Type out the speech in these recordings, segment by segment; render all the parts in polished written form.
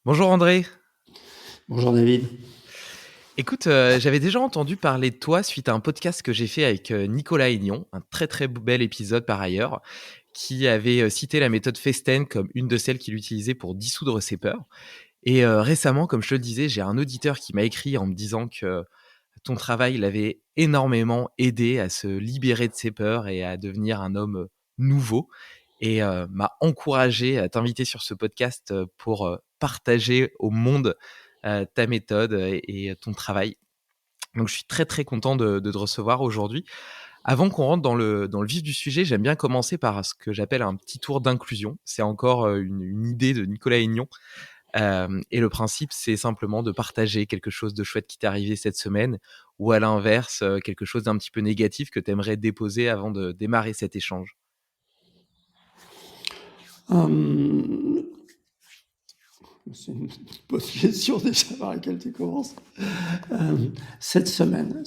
Bonjour André. Bonjour David. Écoute, j'avais déjà entendu parler de toi suite à un podcast que j'ai fait avec Nicolas Aignan, un très très bel épisode par ailleurs, qui avait cité la méthode Festen comme une de celles qu'il utilisait pour dissoudre ses peurs. Et récemment, comme je te le disais, j'ai un auditeur qui m'a écrit en me disant que ton travail l'avait énormément aidé à se libérer de ses peurs et à devenir un homme nouveau. Et m'a encouragé à t'inviter sur ce podcast pour partager au monde ta méthode et ton travail. Donc je suis très très content de te recevoir aujourd'hui. Avant qu'on rentre dans le vif du sujet, j'aime bien commencer par ce que j'appelle un petit tour d'inclusion. C'est encore une idée de Nicolas Aignan. Et le principe, c'est simplement de partager quelque chose de chouette qui t'est arrivé cette semaine, ou à l'inverse, quelque chose d'un petit peu négatif que tu aimerais déposer avant de démarrer cet échange. Euh, c'est une bonne question déjà par laquelle tu commences. Cette semaine,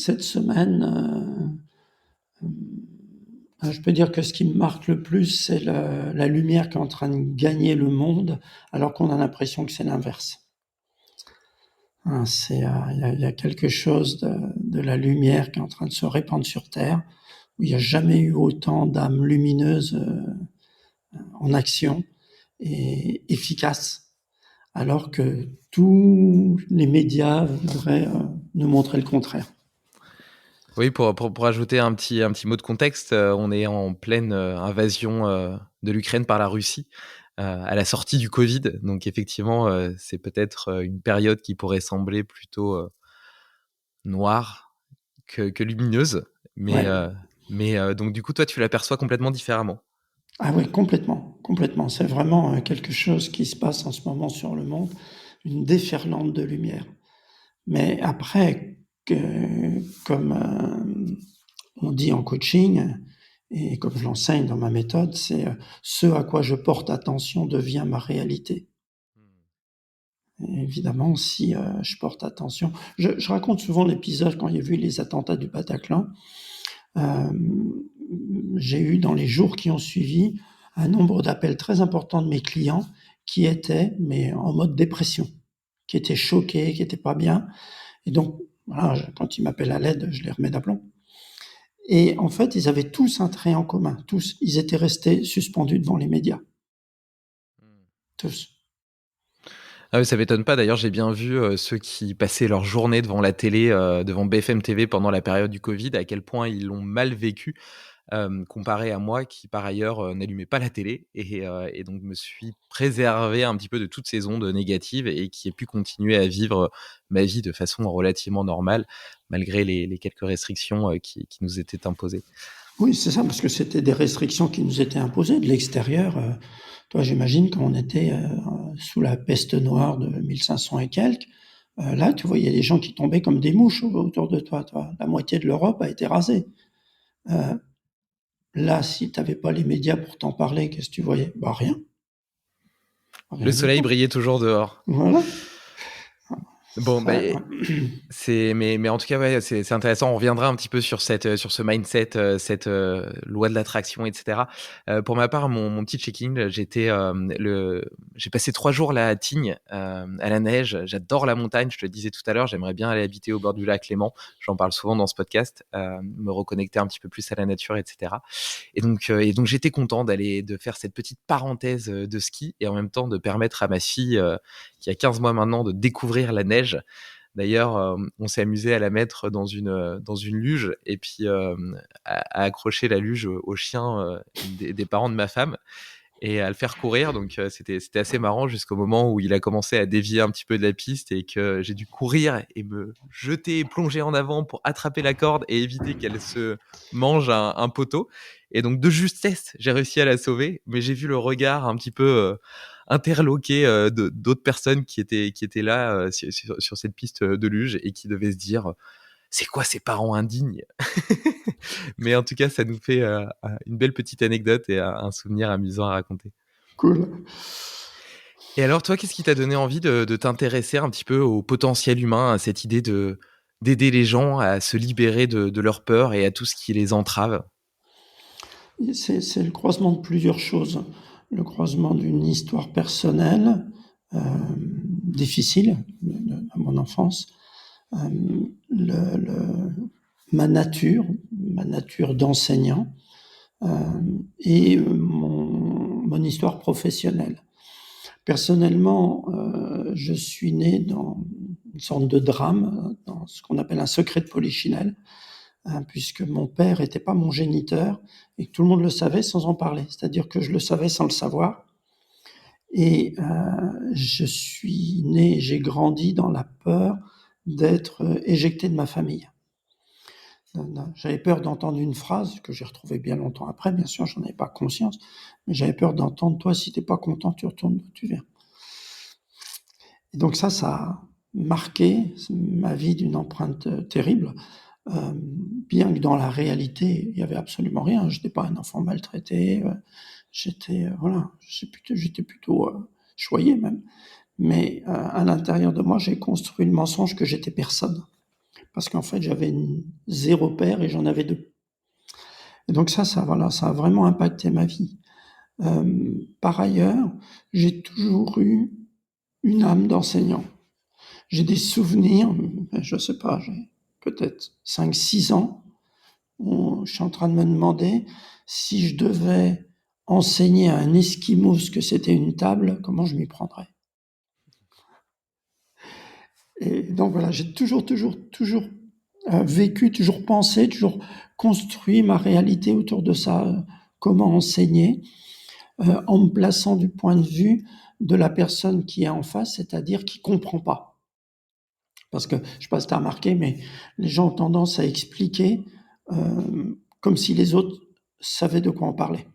je peux dire que ce qui me marque le plus, c'est la lumière qui est en train de gagner le monde, alors qu'on a l'impression que c'est l'inverse. Il y a quelque chose de la lumière qui est en train de se répandre sur Terre, où il n'y a jamais eu autant d'âmes lumineuses en action et efficaces, alors que tous les médias voudraient nous montrer le contraire. Oui, pour ajouter un petit mot de contexte, on est en pleine invasion de l'Ukraine par la Russie à la sortie du Covid. Donc effectivement, c'est peut-être une période qui pourrait sembler plutôt noire que lumineuse. Mais, Ouais. euh, mais donc du coup, toi, tu l'aperçois complètement différemment. Ah oui, complètement, complètement. C'est vraiment quelque chose qui se passe en ce moment sur le monde, une déferlante de lumière. Mais après, comme on dit en coaching, et comme je l'enseigne dans ma méthode, c'est ce à quoi je porte attention devient ma réalité. Et évidemment, si je porte attention, je raconte souvent l'épisode quand il y a eu les attentats du Bataclan. Euh, j'ai eu dans les jours qui ont suivi un nombre d'appels très important de mes clients qui étaient, mais en mode dépression, qui étaient choqués, qui étaient pas bien. Et donc, voilà, quand ils m'appellent à l'aide, je les remets d'aplomb. Et en fait, ils avaient tous un trait en commun, tous. Ils étaient restés suspendus devant les médias, tous. Ah oui, ça m'étonne pas. D'ailleurs, j'ai bien vu ceux qui passaient leur journée devant la télé, devant BFM TV pendant la période du Covid, à quel point ils l'ont mal vécu, comparé à moi qui, par ailleurs, n'allumais pas la télé et donc me suis préservé un petit peu de toutes ces ondes négatives et qui ai pu continuer à vivre ma vie de façon relativement normale, malgré les quelques restrictions qui nous étaient imposées. Oui, c'est ça, parce que c'était des restrictions qui nous étaient imposées de l'extérieur. Toi, j'imagine quand on était sous la peste noire de 1500 et quelques, là, tu voyais des gens qui tombaient comme des mouches autour de toi, toi. La moitié de l'Europe a été rasée. Euh, Là, si tu n'avais pas les médias pour t'en parler, qu'est-ce que tu voyais? Bah rien, Le rien du soleil tout. brillait toujours dehors. Voilà. Bon, Ça, ben, mais en tout cas, ouais, c'est intéressant. On reviendra un petit peu sur ce mindset, cette loi de l'attraction, etc. Pour ma part, mon petit check-in, j'ai passé 3 jours là à Tignes, à la neige. J'adore la montagne. Je te le disais tout à l'heure, j'aimerais bien aller habiter au bord du lac Léman. J'en parle souvent dans ce podcast, me reconnecter un petit peu plus à la nature, etc. Et donc j'étais content de faire cette petite parenthèse de ski et en même temps de permettre à ma fille, qui a 15 mois maintenant, de découvrir la neige. D'ailleurs, on s'est amusé à la mettre dans une luge et puis à accrocher la luge au chien des parents de ma femme et à le faire courir. Donc c'était assez marrant jusqu'au moment où il a commencé à dévier un petit peu de la piste et que j'ai dû courir et me jeter et plonger en avant pour attraper la corde et éviter qu'elle se mange un poteau. Et donc de justesse, j'ai réussi à la sauver, mais j'ai vu le regard un petit peu interloqué d'autres personnes qui étaient là sur cette piste de luge et qui devaient se dire c'est quoi ces parents indignes. Mais en tout cas, ça nous fait une belle petite anecdote et un souvenir amusant à raconter. cool. Et alors, toi, qu'est-ce qui t'a donné envie de t'intéresser un petit peu au potentiel humain, à cette idée d'aider les gens à se libérer de leur peur et à tout ce qui les entrave? C'est le croisement de plusieurs choses. Le croisement d'une histoire personnelle, difficile à mon enfance. Ma nature d'enseignant et mon histoire professionnelle. Personnellement, je suis né dans une sorte de drame, dans ce qu'on appelle un secret de polichinelle, puisque mon père n'était pas mon géniteur et que tout le monde le savait sans en parler. C'est-à-dire que je le savais sans le savoir. Et je suis né, j'ai grandi dans la peur d'être éjecté de ma famille. J'avais peur d'entendre une phrase que j'ai retrouvée bien longtemps après, bien sûr, j'en avais pas conscience, mais j'avais peur d'entendre: toi, si t'es pas content, tu retournes d'où tu viens. Et donc ça a marqué ma vie d'une empreinte terrible, bien que dans la réalité, il y avait absolument rien. J'étais pas un enfant maltraité, voilà, j'étais plutôt choyé même. Mais à l'intérieur de moi, j'ai construit le mensonge que j'étais personne. Parce qu'en fait, j'avais 0 père et j'en avais 2. Et donc ça a vraiment impacté ma vie. Par ailleurs, j'ai toujours eu une âme d'enseignant. J'ai des souvenirs, je sais pas, j'ai peut-être 5-6 ans, où je suis en train de me demander si je devais enseigner à un Esquimau ce que c'était une table, comment je m'y prendrais. Et donc voilà, j'ai toujours vécu, toujours pensé, toujours construit ma réalité autour de ça, comment enseigner, en me plaçant du point de vue de la personne qui est en face, c'est-à-dire qui comprend pas. Parce que, je sais pas si tu as remarqué, mais les gens ont tendance à expliquer comme si les autres savaient de quoi on parlait.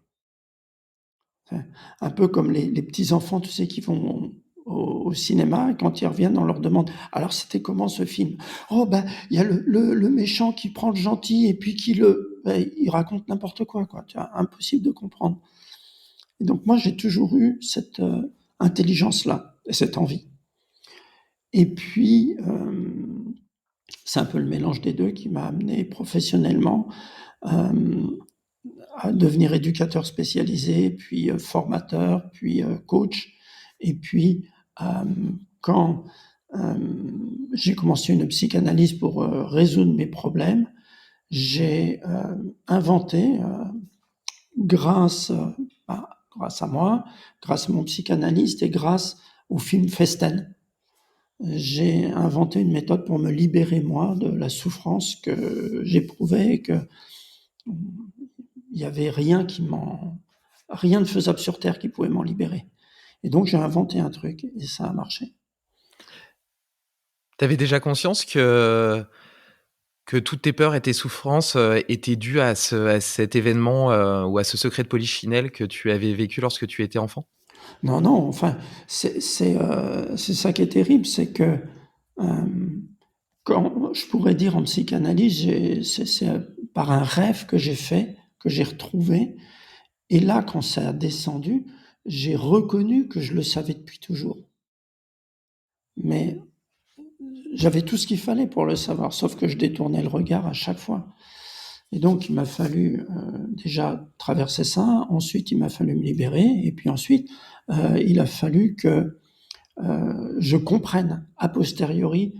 Un peu comme les petits-enfants, tu sais, qui vont au cinéma, et quand ils reviennent, on leur demande: alors c'était comment ce film? Oh ben, il y a le méchant qui prend le gentil et puis il raconte n'importe quoi, quoi. Tu vois, impossible de comprendre. Et donc moi, j'ai toujours eu cette intelligence-là et cette envie. Et puis, c'est un peu le mélange des deux qui m'a amené professionnellement à devenir éducateur spécialisé, puis formateur, puis coach. Et puis, quand j'ai commencé une psychanalyse pour résoudre mes problèmes, j'ai inventé, grâce à moi, grâce à mon psychanalyste et grâce au film Festen, j'ai inventé une méthode pour me libérer, moi, de la souffrance que j'éprouvais et que il y avait rien de faisable sur Terre qui pouvait m'en libérer. Et donc, j'ai inventé un truc et ça a marché. Tu avais déjà conscience que toutes tes peurs et tes souffrances, étaient dues à cet événement, ou à ce secret de polichinelle que tu avais vécu lorsque tu étais enfant? Non, non, enfin, c'est ça qui est terrible, c'est que, quand je pourrais dire en psychanalyse, c'est par un rêve que j'ai fait, que j'ai retrouvé, et là, quand ça a descendu, j'ai reconnu que je le savais depuis toujours. Mais j'avais tout ce qu'il fallait pour le savoir, sauf que je détournais le regard à chaque fois. Et donc, il m'a fallu déjà traverser ça. Ensuite, il m'a fallu me libérer. Et puis ensuite, il a fallu que je comprenne a posteriori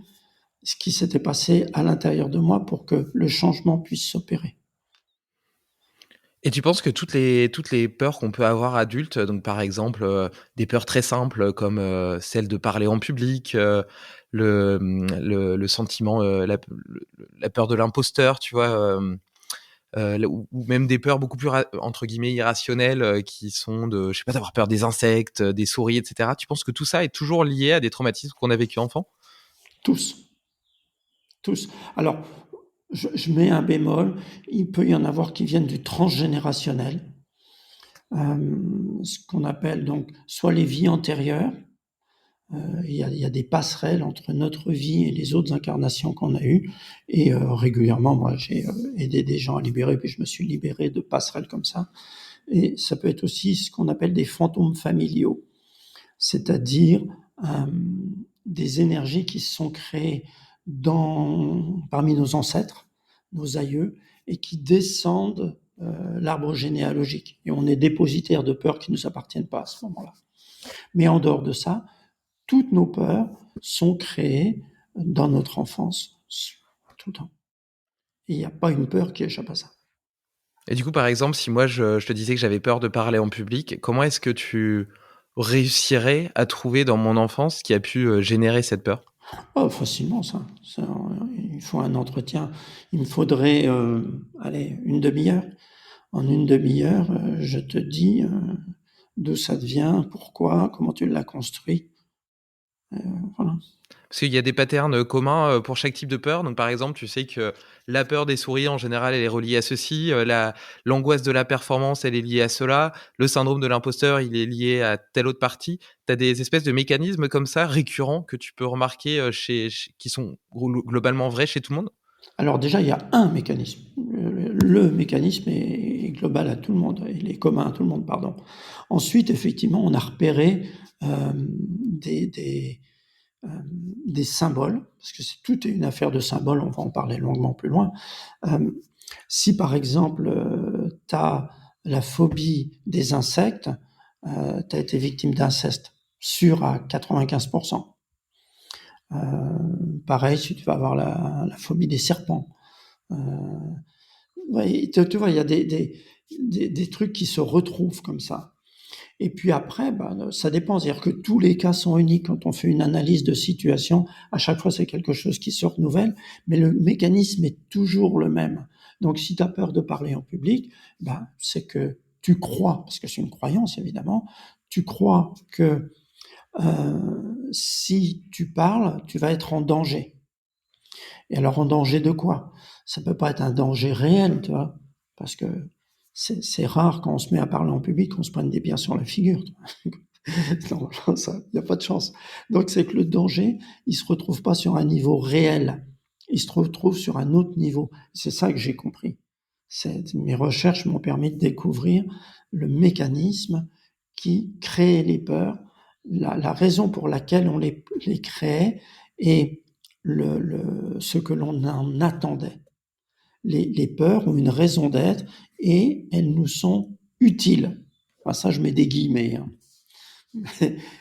ce qui s'était passé à l'intérieur de moi pour que le changement puisse s'opérer. Et tu penses que toutes les peurs qu'on peut avoir adultes, donc par exemple, des peurs très simples comme, celle de parler en public, le sentiment, la peur de l'imposteur, tu vois? Ou même des peurs beaucoup plus entre guillemets «irrationnelles», qui sont de, je sais pas, d'avoir peur des insectes, des souris et cetera. Tu penses que tout ça est toujours lié à des traumatismes qu'on a vécu enfant? Tous, tous. Alors, je mets un bémol, il peut y en avoir qui viennent du transgénérationnel, ce qu'on appelle donc soit les vies antérieures. Il y a des passerelles entre notre vie et les autres incarnations qu'on a eues. Et régulièrement, moi, j'ai aidé des gens à libérer, puis je me suis libéré de passerelles comme ça. Et ça peut être aussi ce qu'on appelle des fantômes familiaux, c'est-à-dire des énergies qui se sont créées parmi nos ancêtres, nos aïeux, et qui descendent l'arbre généalogique. Et on est dépositaire de peurs qui ne nous appartiennent pas à ce moment-là. Mais en dehors de ça, toutes nos peurs sont créées dans notre enfance, tout le temps. Et il n'y a pas une peur qui échappe à ça. Et du coup, par exemple, si moi je te disais que j'avais peur de parler en public, comment est-ce que tu réussirais à trouver dans mon enfance ce qui a pu générer cette peur? Oh, facilement, ça, il faut un entretien. Il me faudrait, allez, une demi-heure. En une demi-heure, je te dis d'où ça vient, pourquoi, comment tu l'as construit. Voilà. Parce qu'il y a des patterns communs pour chaque type de peur. Donc, par exemple, tu sais que la peur des souris, en général, elle est reliée à ceci. L'angoisse de la performance, elle est liée à cela. Le syndrome de l'imposteur, il est lié à telle autre partie. Tu as des espèces de mécanismes comme ça, récurrents, que tu peux remarquer qui sont globalement vrais chez tout le monde? Alors déjà, il y a un mécanisme. Le mécanisme est global à tout le monde, il est commun à tout le monde, pardon. Ensuite, effectivement, on a repéré des, des symboles, parce que tout est une affaire de symboles, on va en parler longuement plus loin. Si par exemple, tu as la phobie des insectes, tu as été victime d'inceste, sûr à 95%. Pareil, si tu vas avoir la phobie des serpents. Ouais, tu vois, il y a des trucs qui se retrouvent comme ça. Et puis après, ça dépend. C'est-à-dire que tous les cas sont uniques. Quand on fait une analyse de situation, à chaque fois, c'est quelque chose qui se renouvelle, mais le mécanisme est toujours le même. Donc, si tu as peur de parler en public, c'est que tu crois, parce que c'est une croyance évidemment, tu crois que si tu parles, tu vas être en danger. Et alors, en danger de quoi? Ça peut pas être un danger réel, tu vois, parce que c'est rare quand on se met à parler en public qu'on se prenne des pierres sur la figure. Non, ça, il n'y a pas de chance. Donc, c'est que le danger, il se retrouve pas sur un niveau réel. Il se retrouve sur un autre niveau. C'est ça que j'ai compris. Mes recherches m'ont permis de découvrir le mécanisme qui crée les peurs, la raison pour laquelle on les créait et ce que l'on en attendait. Les peurs ont une raison d'être et elles nous sont utiles. Enfin, ça, je mets des guillemets, hein.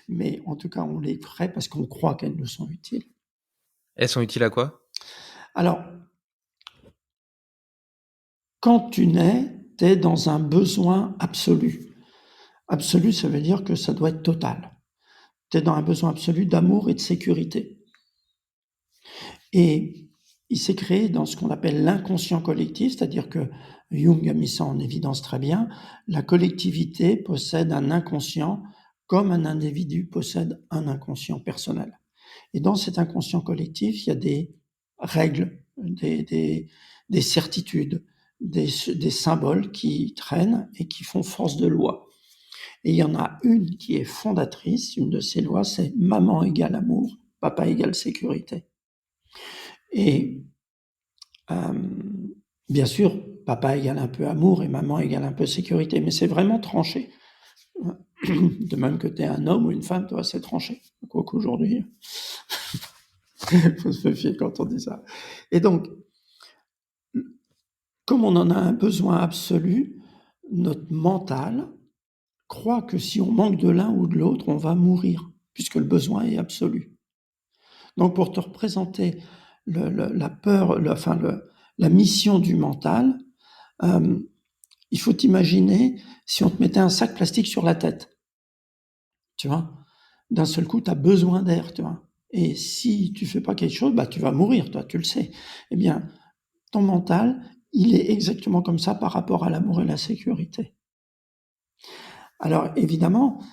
Mais en tout cas, on les ferait parce qu'on croit qu'elles nous sont utiles. Elles sont utiles à quoi? Alors, quand tu nais, tu es dans un besoin absolu. Absolu, ça veut dire que ça doit être total. Tu es dans un besoin absolu d'amour et de sécurité. Et il s'est créé dans ce qu'on appelle l'inconscient collectif, c'est-à-dire que Jung a mis ça en évidence très bien, la collectivité possède un inconscient comme un individu possède un inconscient personnel. Et dans cet inconscient collectif, il y a des règles, des certitudes, des symboles qui traînent et qui font force de loi. Et il y en a une qui est fondatrice, une de ces lois, c'est maman égale amour, papa égale sécurité. Et bien sûr, papa égale un peu amour et maman égale un peu sécurité, mais c'est vraiment tranché. De même que tu es un homme ou une femme, toi, c'est tranché. Quoi qu'aujourd'hui, il faut se méfier quand on dit ça. Et donc, comme on en a un besoin absolu, notre mental croit que si on manque de l'un ou de l'autre, on va mourir, puisque le besoin est absolu. Donc, pour te représenter la peur, la mission du mental, il faut t'imaginer si on te mettait un sac plastique sur la tête, tu vois, d'un seul coup, tu as besoin d'air, tu vois. Et si tu fais pas quelque chose, tu vas mourir, toi, tu le sais. Eh bien, ton mental, il est exactement comme ça par rapport à l'amour et la sécurité. Alors, évidemment,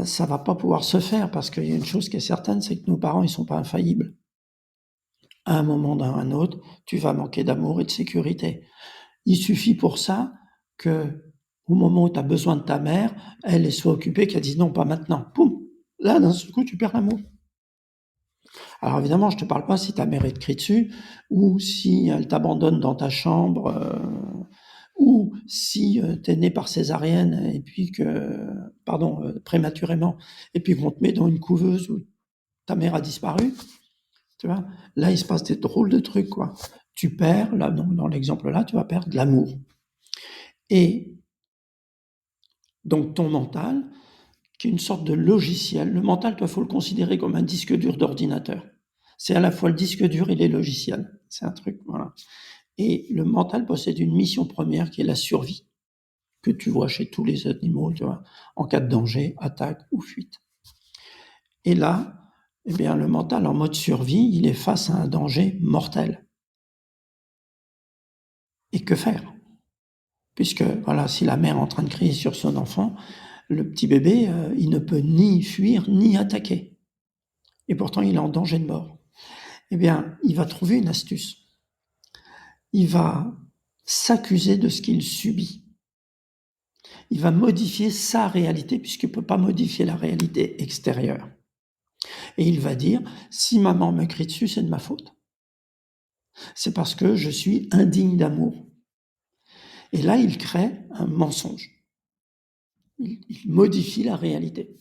ça va pas pouvoir se faire parce qu'il y a une chose qui est certaine, c'est que nos parents, ils sont pas infaillibles. À un moment ou à un autre, tu vas manquer d'amour et de sécurité. Il suffit pour ça que, au moment où tu as besoin de ta mère, elle soit occupée, qu'elle dise non, pas maintenant. Poum! Là, d'un seul coup, tu perds l'amour. Alors évidemment, je te parle pas si ta mère te crie dessus, ou si elle t'abandonne dans ta chambre, ou si tu es né par césarienne et puis que, pardon, prématurément, et puis qu'on te met dans une couveuse où ta mère a disparu, tu vois. Là, il se passe des drôles de trucs, quoi. Tu perds, là, dans l'exemple là, tu vas perdre de l'amour. Et donc ton mental, qui est une sorte de logiciel. Le mental, toi, il faut le considérer comme un disque dur d'ordinateur. C'est à la fois le disque dur et les logiciels. C'est un truc, voilà. Et le mental possède une mission première qui est la survie, que tu vois chez tous les animaux, tu vois, en cas de danger, attaque ou fuite. Et là, eh bien, le mental, en mode survie, il est face à un danger mortel. Et que faire? Puisque, voilà, si la mère est en train de crier sur son enfant, le petit bébé, il ne peut ni fuir ni attaquer. Et pourtant, il est en danger de mort. Eh bien, il va trouver une astuce. Il va s'accuser de ce qu'il subit. Il va modifier sa réalité, puisqu'il ne peut pas modifier la réalité extérieure. Et il va dire, si maman me crie dessus, c'est de ma faute. C'est parce que je suis indigne d'amour. Et là, il crée un mensonge. Il modifie la réalité.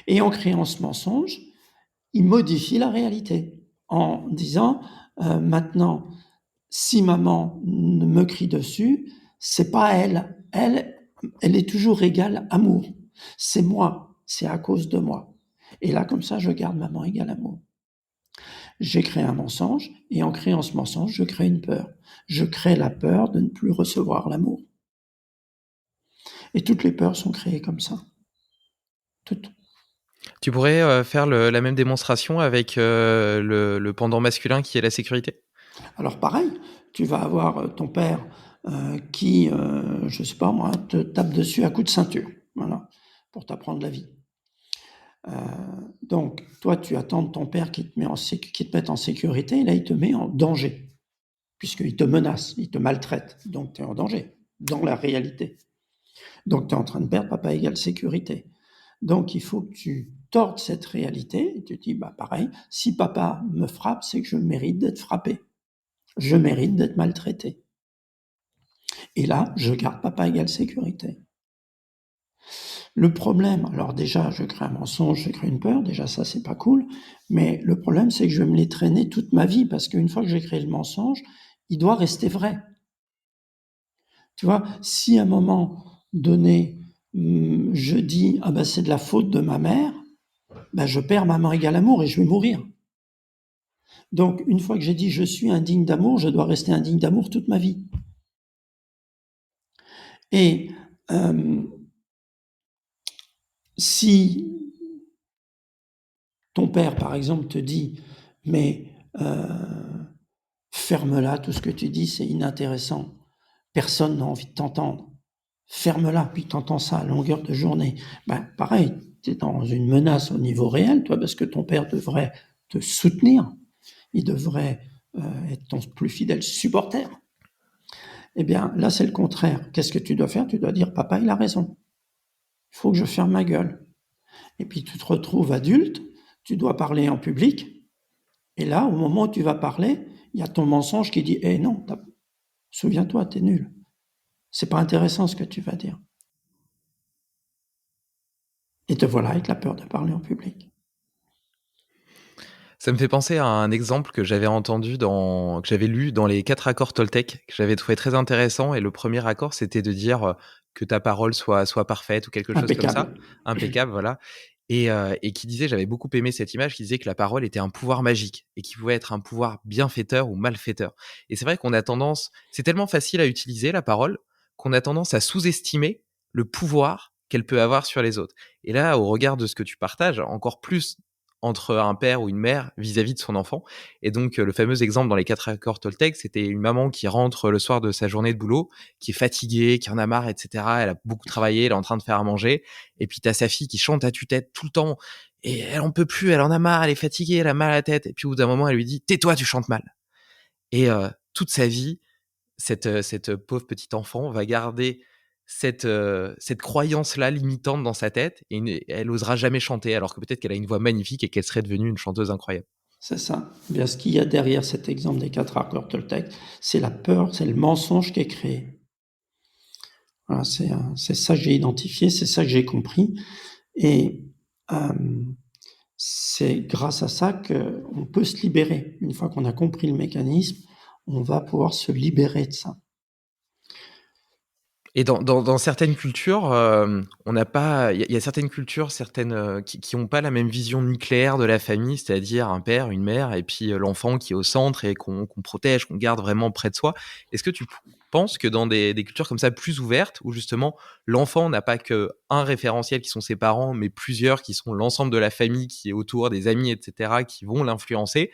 Et en créant ce mensonge, il modifie la réalité en disant, maintenant, si maman me crie dessus, c'est pas elle. Elle est toujours égale amour. C'est moi. C'est à cause de moi. Et là, comme ça, je garde maman égale amour. J'ai créé un mensonge, et en créant ce mensonge, je crée une peur. Je crée la peur de ne plus recevoir l'amour. Et toutes les peurs sont créées comme ça. Toutes. Tu pourrais faire la même démonstration avec le pendant masculin qui est la sécurité? Alors pareil, tu vas avoir ton père qui, je sais pas moi, te tape dessus à coups de ceinture, voilà, pour t'apprendre la vie. Donc, toi, tu attends de ton père qui te mette en sécurité, et là, il te met en danger, puisqu'il te menace, il te maltraite. Donc, tu es en danger, dans la réalité. Donc, tu es en train de perdre papa égale sécurité. Donc, il faut que tu tordes cette réalité, et tu te dis, bah pareil, si papa me frappe, c'est que je mérite d'être frappé. Je mérite d'être maltraité. Et là, je garde papa égale sécurité. Le problème, alors déjà, je crée un mensonge, je crée une peur, déjà ça, c'est pas cool, mais le problème, c'est que je vais me les traîner toute ma vie, parce qu'une fois que j'ai créé le mensonge, il doit rester vrai. Tu vois, si à un moment donné, je dis, ah ben c'est de la faute de ma mère, ben je perds maman égale amour et je vais mourir. Donc, une fois que j'ai dit je suis indigne d'amour, je dois rester indigne d'amour toute ma vie. Et si ton père, par exemple, te dit mais ferme-la, tout ce que tu dis, c'est inintéressant. Personne n'a envie de t'entendre. Ferme-la, puis t'entends ça à longueur de journée. Ben, pareil, tu es dans une menace au niveau réel, toi, parce que ton père devrait te soutenir. Il devrait être ton plus fidèle supporter. Eh bien, là, c'est le contraire. Qu'est-ce que tu dois faire? Tu dois dire, papa, il a raison. Il faut que je ferme ma gueule. Et puis, tu te retrouves adulte, tu dois parler en public, et là, au moment où tu vas parler, il y a ton mensonge qui dit, eh non, souviens-toi, t'es nul. C'est pas intéressant ce que tu vas dire. Et te voilà avec la peur de parler en public. Ça me fait penser à un exemple que j'avais entendu que j'avais lu dans les 4 accords Toltec, que j'avais trouvé très intéressant. Et le premier accord, c'était de dire que ta parole soit parfaite ou quelque chose comme ça. Impeccable. Impeccable, voilà. Et qui disait, j'avais beaucoup aimé cette image, qui disait que la parole était un pouvoir magique et qui pouvait être un pouvoir bienfaiteur ou malfaiteur. Et c'est vrai qu'on a tendance, c'est tellement facile à utiliser la parole, qu'on a tendance à sous-estimer le pouvoir qu'elle peut avoir sur les autres. Et là, au regard de ce que tu partages, encore plus entre un père ou une mère vis-à-vis de son enfant. Et donc, le fameux exemple dans les 4 accords Toltec, c'était une maman qui rentre le soir de sa journée de boulot, qui est fatiguée, qui en a marre, etc. Elle a beaucoup travaillé, elle est en train de faire à manger. Et puis, t'as sa fille qui chante à tue-tête tout le temps. Et elle en peut plus, elle en a marre, elle est fatiguée, elle a mal à la tête. Et puis, au bout d'un moment, elle lui dit, tais-toi, tu chantes mal. Et toute sa vie, cette pauvre petite enfant va garder cette croyance-là limitante dans sa tête, et elle osera jamais chanter, alors que peut-être qu'elle a une voix magnifique et qu'elle serait devenue une chanteuse incroyable. C'est ça. Bien, ce qu'il y a derrière cet exemple des 4 accords Toltec, c'est la peur, c'est le mensonge qui est créé. Voilà, c'est ça que j'ai identifié, c'est ça que j'ai compris. Et c'est grâce à ça qu'on peut se libérer. Une fois qu'on a compris le mécanisme, on va pouvoir se libérer de ça. Et dans certaines cultures, on n'a pas il y a certaines cultures, certaines, qui ont pas la même vision nucléaire de la famille, c'est-à-dire un père, une mère et puis, l'enfant qui est au centre et qu'on protège, qu'on garde vraiment près de soi. Est-ce que tu penses que dans des cultures comme ça plus ouvertes, où justement l'enfant n'a pas qu'un référentiel qui sont ses parents, mais plusieurs qui sont l'ensemble de la famille qui est autour, des amis et cetera, qui vont l'influencer,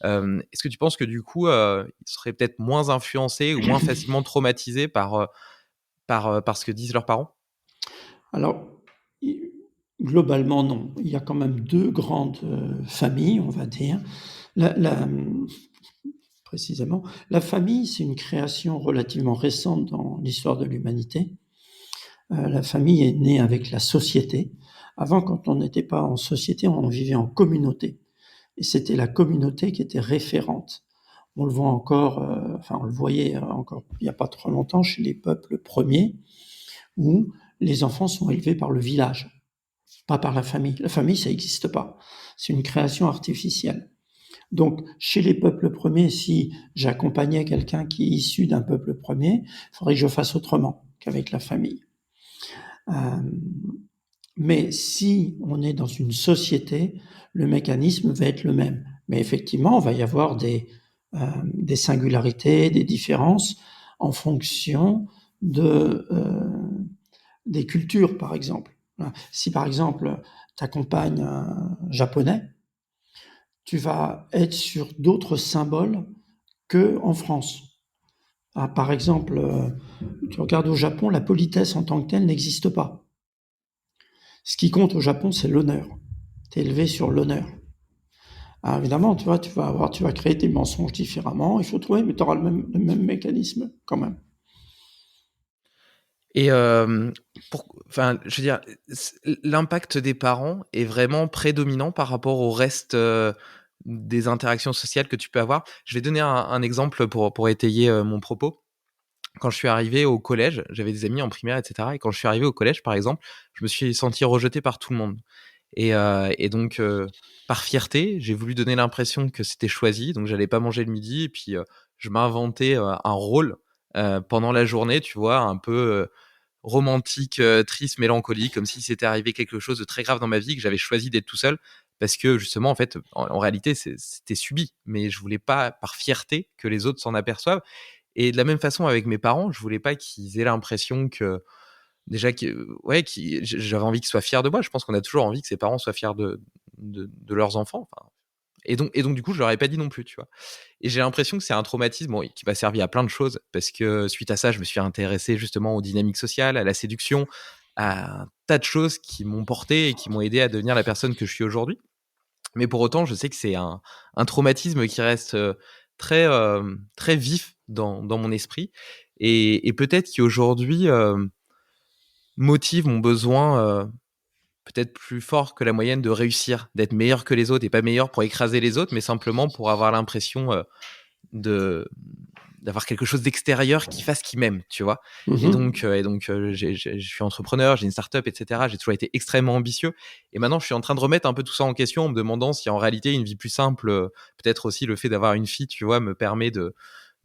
est-ce que tu penses que du coup, il serait peut-être moins influencé ou moins facilement traumatisé par ce que disent leurs parents? Alors, i globalement, non. Il y a quand même 2 grandes, familles, on va dire. La précisément, la famille, c'est une création relativement récente dans l'histoire de l'humanité. La famille est née avec la société. Avant, quand on n'était pas en société, on vivait en communauté et c'était la communauté qui était référente. On le voit encore, enfin, on le voyait encore il y a pas trop longtemps chez les peuples premiers où les enfants sont élevés par le village, pas par la famille. La famille, ça n'existe pas. C'est une création artificielle. Donc, chez les peuples premiers, si j'accompagnais quelqu'un qui est issu d'un peuple premier, il faudrait que je fasse autrement qu'avec la famille. Mais si on est dans une société, le mécanisme va être le même. Mais effectivement, il va y avoir des singularités, des différences en fonction des cultures, par exemple. Si par exemple, tu accompagnes un japonais, tu vas être sur d'autres symboles qu'en France. Par exemple, tu regardes au Japon, la politesse en tant que telle n'existe pas. Ce qui compte au Japon, c'est l'honneur. Tu es élevé sur l'honneur. Alors évidemment, tu vois, tu vas créer tes mensonges différemment, il faut trouver, mais tu auras le même mécanisme quand même. Et enfin, je veux dire, l'impact des parents est vraiment prédominant par rapport au reste, des interactions sociales que tu peux avoir? Je vais donner un exemple pour étayer, mon propos. Quand je suis arrivé au collège, j'avais des amis en primaire et cetera et quand je suis arrivé au collège, par exemple, je me suis senti rejeté par tout le monde et donc par fierté, j'ai voulu donner l'impression que c'était choisi, donc j'allais pas manger le midi et puis, je m'inventais, un rôle, pendant la journée, tu vois? Un peu, romantique, triste, mélancolique, comme si c'était arrivé quelque chose de très grave dans ma vie, que j'avais choisi d'être tout seul parce que justement, en fait, en réalité, c'était subi, mais je voulais pas, par fierté, que les autres s'en aperçoivent et de la même façon avec mes parents, je voulais pas qu'ils aient l'impression que déjà que ouais, j'avais envie qu'ils soient fiers de moi. Je pense qu'on a toujours envie que ses parents soient fiers de leurs enfants, enfin et donc du coup, je leur ai pas dit non plus, tu vois? Et j'ai l'impression que c'est un traumatisme, bon, qui m'a servi à plein de choses parce que suite à ça, je me suis intéressé justement aux dynamiques sociales, à la séduction, à un tas de choses qui m'ont porté et qui m'ont aidé à devenir la personne que je suis aujourd'hui. Mais pour autant, je sais que c'est un traumatisme qui reste, très vif dans mon esprit et peut-être qui aujourd'hui, motive mon besoin, peut-être plus fort que la moyenne de réussir, d'être meilleur que les autres et pas meilleur pour écraser les autres, mais simplement pour avoir l'impression, de d'avoir quelque chose d'extérieur qui fasse qu'ils m'aiment, tu vois? Mhm. Je suis entrepreneur, j'ai une start-up et cetera. J'ai toujours été extrêmement ambitieux et maintenant je suis en train de remettre un peu tout ça en question en me demandant si en réalité une vie plus simple, peut-être aussi le fait d'avoir une fille, tu vois, me permet de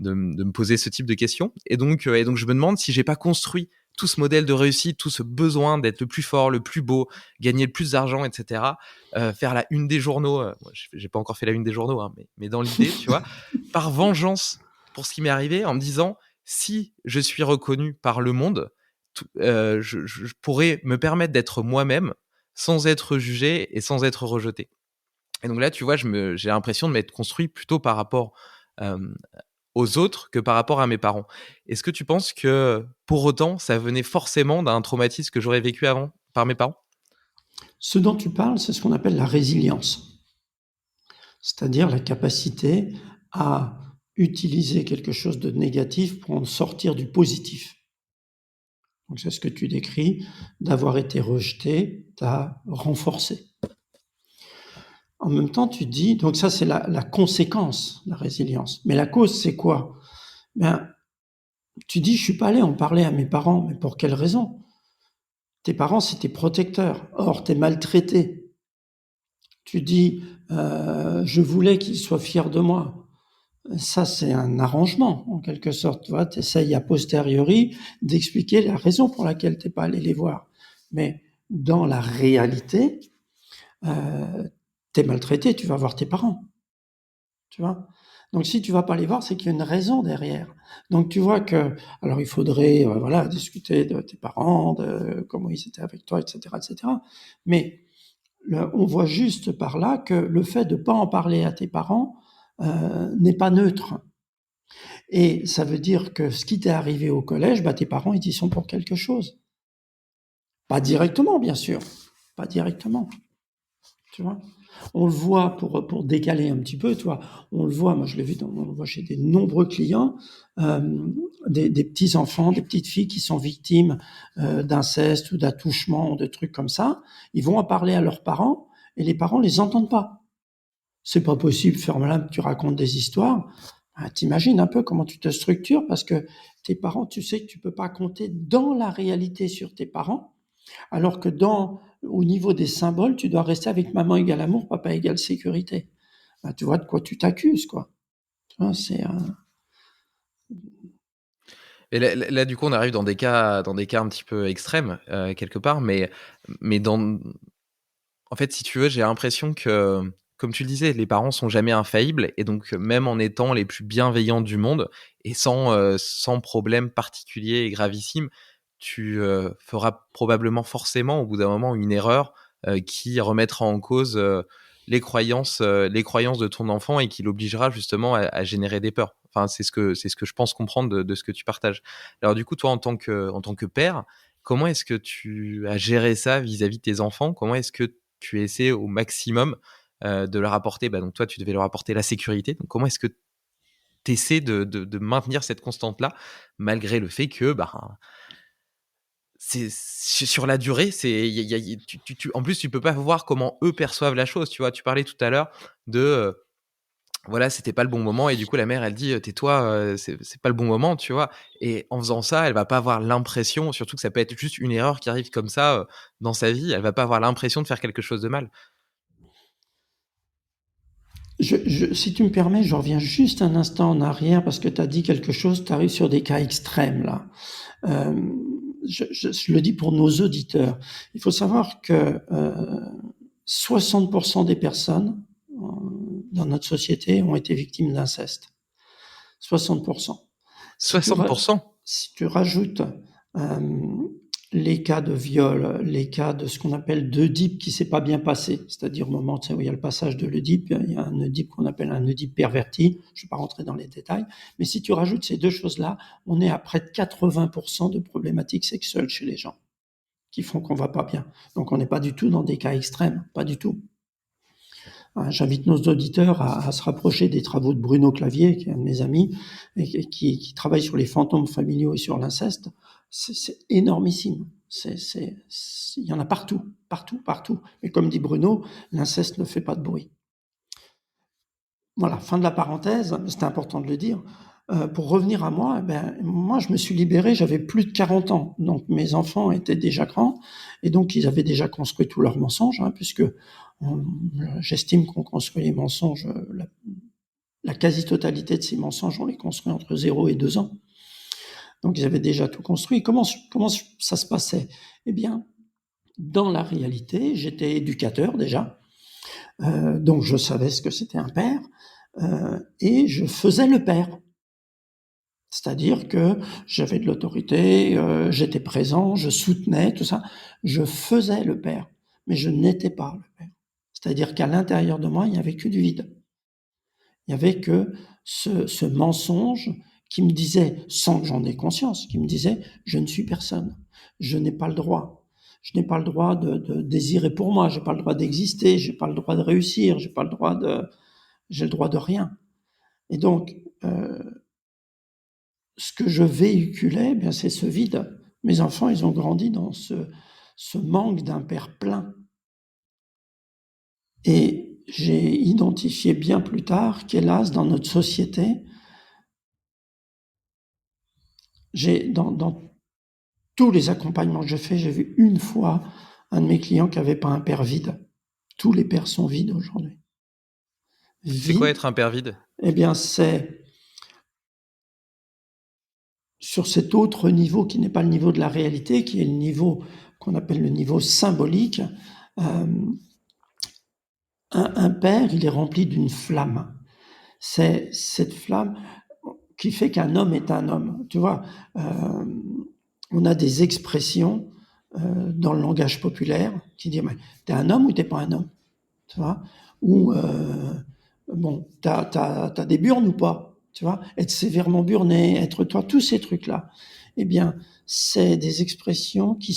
me poser ce type de questions et donc je me demande si j'ai pas construit tout ce modèle de réussite, tout ce besoin d'être le plus fort, le plus beau, gagner le plus d'argent et cetera, faire la une des journaux, moi j'ai pas encore fait la une des journaux, hein, mais dans l'idée, tu vois? Par vengeance pour ce qui m'est arrivé en me disant: «Si je suis reconnu par le monde, je pourrais me permettre d'être moi-même sans être jugé et sans être rejeté» et donc là, tu vois, j'ai l'impression de m'être construit plutôt par rapport, hem, aux autres que par rapport à mes parents. Est-ce que tu penses que, pour autant, ça venait forcément d'un traumatisme que j'aurais vécu avant par mes parents? Ce dont tu parles, c'est ce qu'on appelle la résilience, c'est-à-dire la capacité à utiliser quelque chose de négatif pour en sortir du positif. Donc c'est ce que tu décris, d'avoir été rejeté t'a renforcé. En même temps, tu dis, donc ça c'est la conséquence, la résilience. Mais la cause, c'est quoi? Ben, tu dis, je suis pas allé en parler à mes parents, mais pour quelle raison? Tes parents, c'est tes protecteurs. Or, tu es maltraité. Tu dis, je voulais qu'ils soient fiers de moi. Ça, c'est un arrangement, en quelque sorte. Tu vois, tu essayes a posteriori d'expliquer la raison pour laquelle tu n'es pas allé les voir. Mais dans la réalité, tu es maltraité, tu vas voir tes parents. Tu vois. Donc si tu vas pas les voir, c'est qu'il y a une raison derrière. Donc tu vois que, alors il faudrait, voilà, discuter de tes parents, de comment ils étaient avec toi, etc., etc. Mais on voit juste par là que le fait de pas en parler à tes parents n'est pas neutre. Et ça veut dire que ce qui t'est arrivé au collège, bah, tes parents, ils y sont pour quelque chose. Pas directement, bien sûr. Pas directement. Tu vois. On le voit pour décaler un petit peu, toi. On le voit, moi je l'ai vu, on le voit chez des nombreux clients, des petits enfants, des petites filles qui sont victimes d'inceste ou d'attouchement, de trucs comme ça. Ils vont en parler à leurs parents et les parents les entendent pas. C'est pas possible, ferme-la, tu racontes des histoires. Ah, t'imagines un peu comment tu te structures parce que tes parents, tu sais que tu peux pas compter dans la réalité sur tes parents, alors que au niveau des symboles, tu dois rester avec maman égale amour, papa égale sécurité. Bah, tu vois de quoi tu t'accuses, quoi. Tu vois, Et là, du coup, on arrive dans des cas un petit peu extrêmes, quelque part, mais en fait, si tu veux, j'ai l'impression que, comme tu le disais, les parents sont jamais infaillibles, et donc même en étant les plus bienveillants du monde et sans problème particulier et gravissime, tu feras probablement forcément au bout d'un moment une erreur qui remettra en cause les croyances de ton enfant et qui l'obligera justement à générer des peurs. Enfin, c'est ce que je pense comprendre de ce que tu partages. Alors du coup, toi, en tant que père, comment est-ce que tu as géré ça vis-à-vis de tes enfants? Comment est-ce que tu essaies au maximum de leur apporter, bah, donc toi, tu devais leur apporter la sécurité. Donc comment est-ce que tu essaies de maintenir cette constante-là, malgré le fait que, bah, sur la durée, en plus, tu peux pas voir comment eux perçoivent la chose. Tu vois, tu parlais tout à l'heure de, voilà, c'était pas le bon moment, et du coup, la mère, elle dit, tais-toi, c'est pas le bon moment, tu vois. Et en faisant ça, elle va pas avoir l'impression, surtout que ça peut être juste une erreur qui arrive comme ça dans sa vie, elle va pas avoir l'impression de faire quelque chose de mal. si tu me permets, je reviens juste un instant en arrière parce que tu as dit quelque chose, tu arrives sur des cas extrêmes là. Euh, je le dis pour nos auditeurs. Il faut savoir que 60% des personnes dans notre société ont été victimes d'inceste. 60%. Si tu, 60%. si tu rajoutes les cas de viol, les cas de ce qu'on appelle d'Oedipe qui s'est pas bien passé, c'est-à-dire au moment où il y a le passage de l'Oedipe, il y a un Oedipe qu'on appelle un Oedipe perverti, je ne vais pas rentrer dans les détails, mais si tu rajoutes ces deux choses-là, on est à près de 80% de problématiques sexuelles chez les gens qui font qu'on va pas bien. Donc on n'est pas du tout dans des cas extrêmes, pas du tout. J'invite nos auditeurs à se rapprocher des travaux de Bruno Clavier, qui est un de mes amis, et qui travaille sur les fantômes familiaux et sur l'inceste. C'est énormissime. Il y en a partout, partout, partout. Et comme dit Bruno, l'inceste ne fait pas de bruit. Voilà, fin de la parenthèse, c'était important de le dire. Pour revenir à moi, moi, je me suis libéré, j'avais plus de 40 ans. Donc, mes enfants étaient déjà grands et donc ils avaient déjà construit tous leurs mensonges, puisque j'estime qu'on construit les mensonges, la quasi-totalité de ces mensonges, on les construit entre 0 et 2 ans. Donc, ils avaient déjà tout construit. Comment ça se passait? Eh bien, dans la réalité, j'étais éducateur déjà, donc je savais ce que c'était un père, et je faisais le père. C'est-à-dire que j'avais de l'autorité, j'étais présent, je soutenais, tout ça. Je faisais le père, mais je n'étais pas le père. C'est-à-dire qu'à l'intérieur de moi, il n'y avait que du vide. Il n'y avait que ce mensonge qui me disait, sans que j'en ai conscience, qui me disait, je ne suis personne, je n'ai pas le droit. Je n'ai pas le droit de désirer pour moi, j'ai pas le droit d'exister, j'ai pas le droit de réussir, j'ai le droit de rien. Et donc, ce que je véhiculais, bien, c'est ce vide. Mes enfants, ils ont grandi dans ce manque d'un père plein. Et j'ai identifié bien plus tard qu'hélas, dans notre société, dans tous les accompagnements que je fais, j'ai vu une fois un de mes clients qui n'avait pas un père vide. Tous les pères sont vides aujourd'hui. C'est quoi Vide, être un père vide? eh bien, c'est sur cet autre niveau qui n'est pas le niveau de la réalité, qui est le niveau qu'on appelle le niveau symbolique. Un père, il est rempli d'une flamme. C'est cette flamme qui fait qu'un homme est un homme. Tu vois, on a des expressions dans le langage populaire qui disent, t'es un homme ou t'es pas un homme? Tu vois? Ou, bon, t'as des burnes ou pas? Tu vois? Être sévèrement burné, être toi, tous ces trucs-là. Eh bien, c'est des expressions qui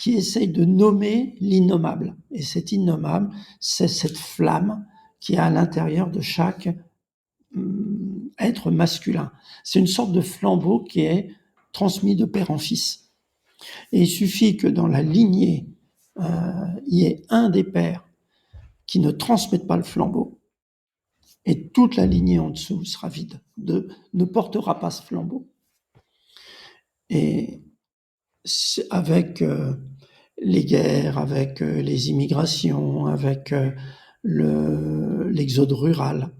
essayent de nommer l'innommable. Et cet innommable, c'est cette flamme qui est à l'intérieur de chaque être masculin. C'est une sorte de flambeau qui est transmis de père en fils. Et il suffit que dans la lignée, il y ait un des pères qui ne transmette pas le flambeau, et toute la lignée en dessous sera vide, ne portera pas ce flambeau. Et avec les guerres, avec les immigrations, avec l'exode rural.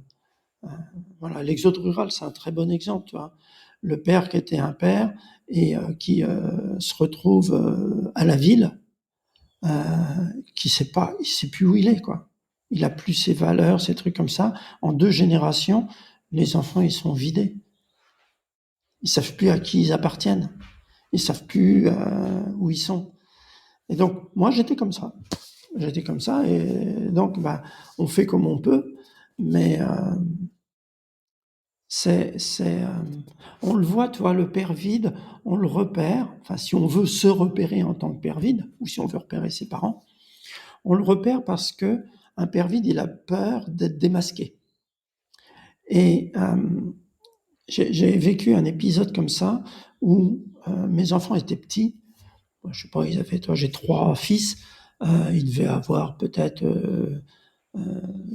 Voilà, l'exode rural, c'est un très bon exemple. Tu vois. Le père qui était un père et qui se retrouve à la ville, il sait plus où il est, quoi. Il a plus ses valeurs, ses trucs comme ça. En 2 générations, les enfants, ils sont vidés. Ils savent plus à qui ils appartiennent. Ils savent plus où ils sont. Et donc, moi, j'étais comme ça. J'étais comme ça, et donc, on fait comme on peut, mais on le voit, tu vois, le père vide, on le repère. Enfin, si on veut se repérer en tant que père vide, ou si on veut repérer ses parents, on le repère parce que un père vide, il a peur d'être démasqué. Et j'ai vécu un épisode comme ça où mes enfants étaient petits. Je sais pas, j'ai 3 fils. Ils devaient avoir peut-être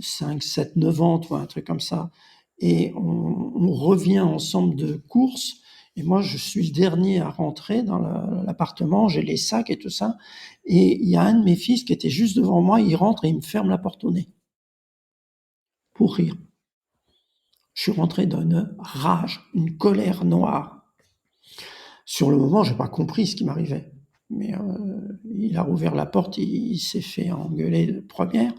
5, 7, 9 ans, tu vois, un truc comme ça. Et on revient ensemble de course. Et moi, je suis le dernier à rentrer dans l'appartement. J'ai les sacs et tout ça. Et il y a un de mes fils qui était juste devant moi. Il rentre et il me ferme la porte au nez pour rire. Je suis rentré d'une rage, une colère noire. Sur le moment, j'ai pas compris ce qui m'arrivait. Mais il a rouvert la porte, il s'est fait engueuler de première.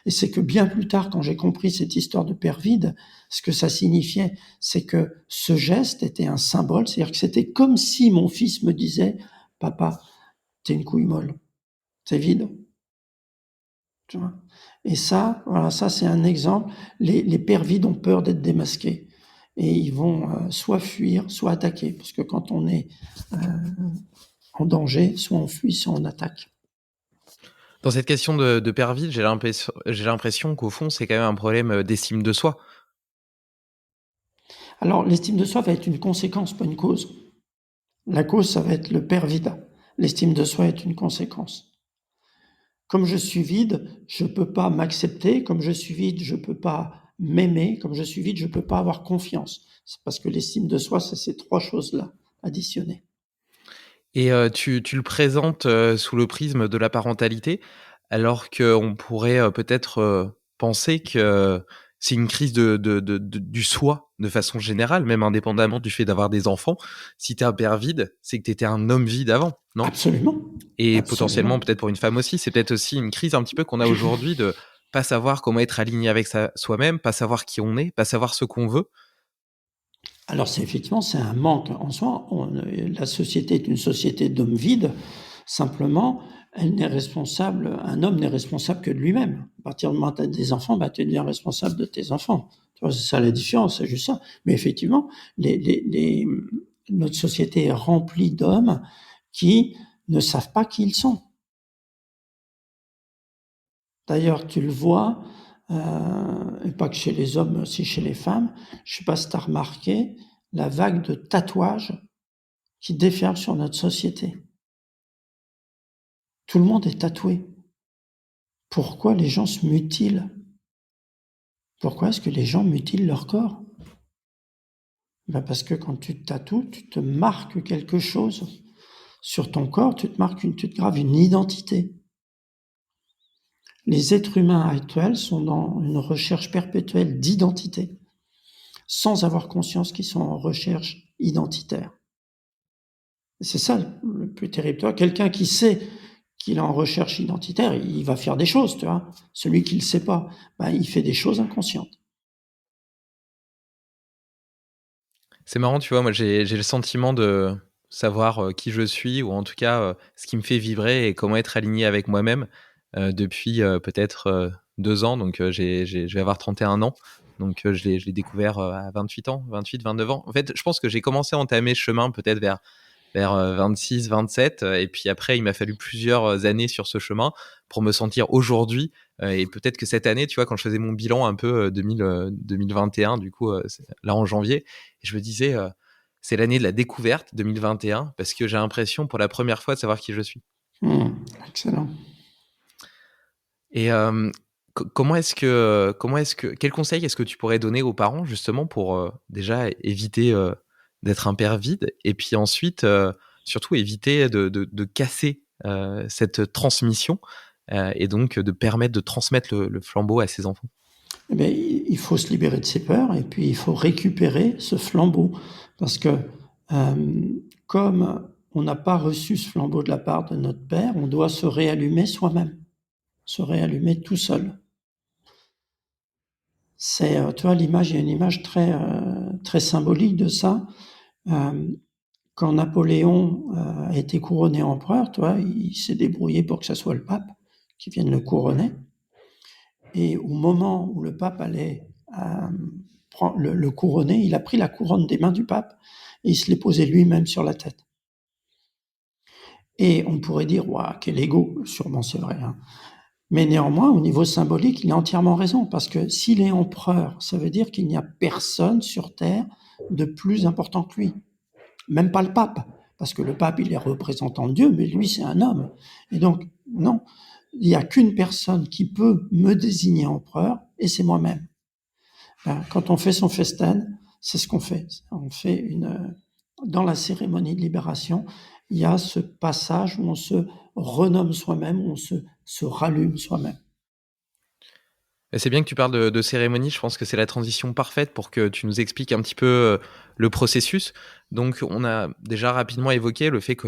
Et c'est que bien plus tard, quand j'ai compris cette histoire de père vide, ce que ça signifiait, c'est que ce geste était un symbole. C'est-à-dire que c'était comme si mon fils me disait, papa, t'es une couille molle, t'es vide. Tu vois. Et ça, voilà, ça c'est un exemple. Les pères vides ont peur d'être démasqués. Et ils vont soit fuir, soit attaquer. Parce que quand on est en danger, soit on fuit, soit on attaque. Dans cette question de père vide, j'ai l'impression qu'au fond, c'est quand même un problème d'estime de soi. Alors, l'estime de soi va être une conséquence, pas une cause. La cause, ça va être le père vide. L'estime de soi est une conséquence. Comme je suis vide, je ne peux pas m'accepter. Comme je suis vide, je ne peux pas m'aimer. Comme je suis vide, je ne peux pas avoir confiance. C'est parce que l'estime de soi, c'est ces 3 choses-là additionnées. Et tu le présentes sous le prisme de la parentalité, alors qu'on pourrait peut-être penser que c'est une crise du soi de façon générale, même indépendamment du fait d'avoir des enfants. Si t'es un père vide, c'est que t'étais un homme vide avant, non? Absolument, Et potentiellement, absolument. peut-être pour une femme aussi, c'est peut-être aussi une crise un petit peu qu'on a aujourd'hui de pas savoir comment être aligné avec soi-même, pas savoir qui on est, pas savoir ce qu'on veut. Alors c'est effectivement, c'est un manque en soi. La société est une société d'hommes vides. Simplement, elle n'est responsable, un homme n'est responsable que de lui-même. À partir du moment où tu as des enfants, tu deviens responsable de tes enfants. Tu vois, c'est ça la différence, c'est juste ça. Mais effectivement, notre société est remplie d'hommes qui ne savent pas qui ils sont. D'ailleurs, tu le vois, et pas que chez les hommes, mais aussi chez les femmes. Je ne sais pas si tu as remarqué la vague de tatouages qui déferle sur notre société. Tout le monde est tatoué. Pourquoi les gens se mutilent? Pourquoi est-ce que les gens mutilent leur corps? Parce que quand tu te tatoues, tu te marques quelque chose. Sur ton corps, tu te graves une identité. Les êtres humains actuels sont dans une recherche perpétuelle d'identité, sans avoir conscience qu'ils sont en recherche identitaire. C'est ça le plus terrible. Tu vois, quelqu'un qui sait qu'il est en recherche identitaire, il va faire des choses, tu vois. Celui qui ne le sait pas, ben, il fait des choses inconscientes. C'est marrant, tu vois, moi j'ai le sentiment de savoir, qui je suis ou en tout cas, ce qui me fait vibrer et comment être aligné avec moi-même, depuis, peut-être, 2 ans donc je vais avoir 31 ans donc je l'ai découvert, à 28 ans, 28-29 ans. En fait, je pense que j'ai commencé à entamer ce chemin peut-être vers 26-27 et puis après il m'a fallu plusieurs années sur ce chemin pour me sentir aujourd'hui et peut-être que cette année, tu vois, quand je faisais mon bilan un peu 2021, du coup, là en janvier, et je me disais, c'est l'année de la découverte 2021 parce que j'ai l'impression pour la première fois de savoir qui je suis. Excellent. Et quel conseil est-ce que tu pourrais donner aux parents justement pour déjà éviter d'être un père vide et puis ensuite surtout éviter de casser cette transmission et donc de permettre de transmettre le flambeau à ses enfants. Eh bien, il faut se libérer de ses peurs et puis il faut récupérer ce flambeau. Parce que comme on n'a pas reçu ce flambeau de la part de notre Père, on doit se réallumer soi-même, se réallumer tout seul. C'est, tu vois, l'image, il y a une image très symbolique de ça. Quand Napoléon a été couronné empereur, tu vois, il s'est débrouillé pour que ce soit le pape qui vienne le couronner. Et au moment où le pape allait le couronner, il a pris la couronne des mains du pape et il se l'est posé lui-même sur la tête. Et on pourrait dire, waouh, quel égo, sûrement c'est vrai. Hein. Mais néanmoins, au niveau symbolique, il a entièrement raison, parce que s'il est empereur, ça veut dire qu'il n'y a personne sur Terre de plus important que lui. Même pas le pape, parce que le pape, il est représentant de Dieu, mais lui, c'est un homme. Et donc, non, il n'y a qu'une personne qui peut me désigner empereur, et c'est moi-même. Quand on fait son festin, c'est ce qu'on fait. On fait dans la cérémonie de libération, il y a ce passage où on se renomme soi-même, où on se rallume soi-même. Et c'est bien que tu parles de cérémonie. Je pense que c'est la transition parfaite pour que tu nous expliques un petit peu le processus. Donc, on a déjà rapidement évoqué le fait que,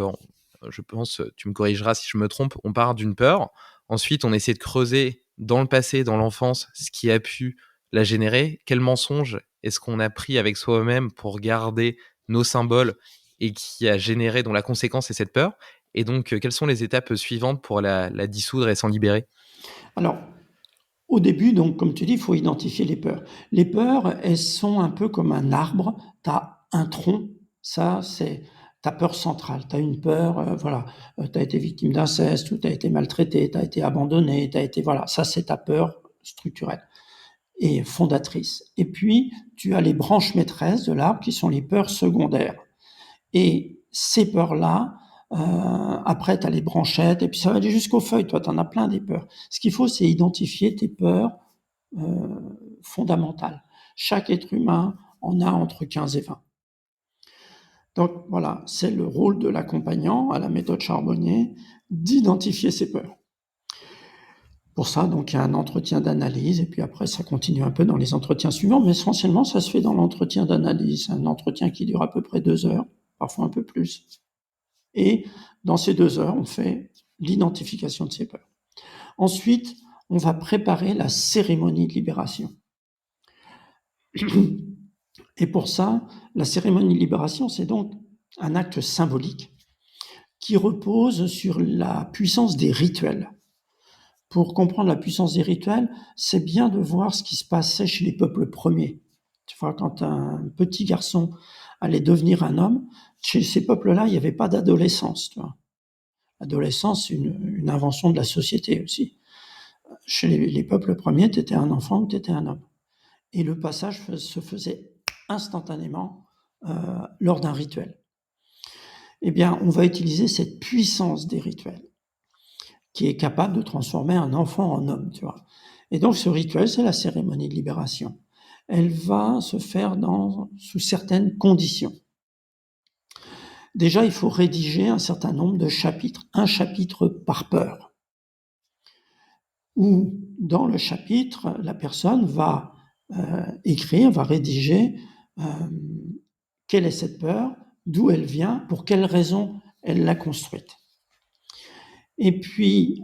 je pense, tu me corrigeras si je me trompe, on part d'une peur. Ensuite, on essaie de creuser dans le passé, dans l'enfance, ce qui a pu la générer. Quel mensonge est-ce qu'on a pris avec soi-même pour garder nos symboles et qui a généré, dont la conséquence est cette peur. Et donc, quelles sont les étapes suivantes pour la dissoudre et s'en libérer? Alors, au début, donc, comme tu dis, il faut identifier les peurs. Les peurs, elles sont un peu comme un arbre. Tu as un tronc, ça, c'est ta peur centrale. Tu as une peur, voilà, tu as été victime d'inceste, ou tu as été maltraité, tu as été abandonné, tu as été, voilà, ça, c'est ta peur structurelle et fondatrice. Et puis, tu as les branches maîtresses de l'arbre qui sont les peurs secondaires. Et ces peurs-là, après, tu as les branchettes, et puis ça va aller jusqu'aux feuilles. Toi, tu en as plein des peurs. Ce qu'il faut, c'est identifier tes peurs fondamentales. Chaque être humain en a entre 15 et 20. Donc voilà, c'est le rôle de l'accompagnant à la méthode Charbonnier d'identifier ses peurs. Pour ça, donc, il y a un entretien d'analyse, et puis après, ça continue un peu dans les entretiens suivants, mais essentiellement, ça se fait dans l'entretien d'analyse, un entretien qui dure à peu près 2 heures, parfois un peu plus. Et dans ces 2 heures, on fait l'identification de ces peurs. Ensuite, on va préparer la cérémonie de libération. Et pour ça, la cérémonie de libération, c'est donc un acte symbolique qui repose sur la puissance des rituels. Pour comprendre la puissance des rituels, c'est bien de voir ce qui se passait chez les peuples premiers. Tu vois, quand un petit garçon allait devenir un homme, chez ces peuples-là, il n'y avait pas d'adolescence. Tu vois. L'adolescence, c'est une invention de la société aussi. Chez les peuples premiers, tu étais un enfant ou tu étais un homme. Et le passage se faisait instantanément lors d'un rituel. Eh bien, on va utiliser cette puissance des rituels qui est capable de transformer un enfant en homme, tu vois. Et donc, ce rituel, c'est la cérémonie de libération. Elle va se faire sous certaines conditions. Déjà, il faut rédiger un certain nombre de chapitres, un chapitre par peur. où dans le chapitre, la personne va écrire, va rédiger quelle est cette peur, d'où elle vient, pour quelles raisons elle l'a construite. Et puis,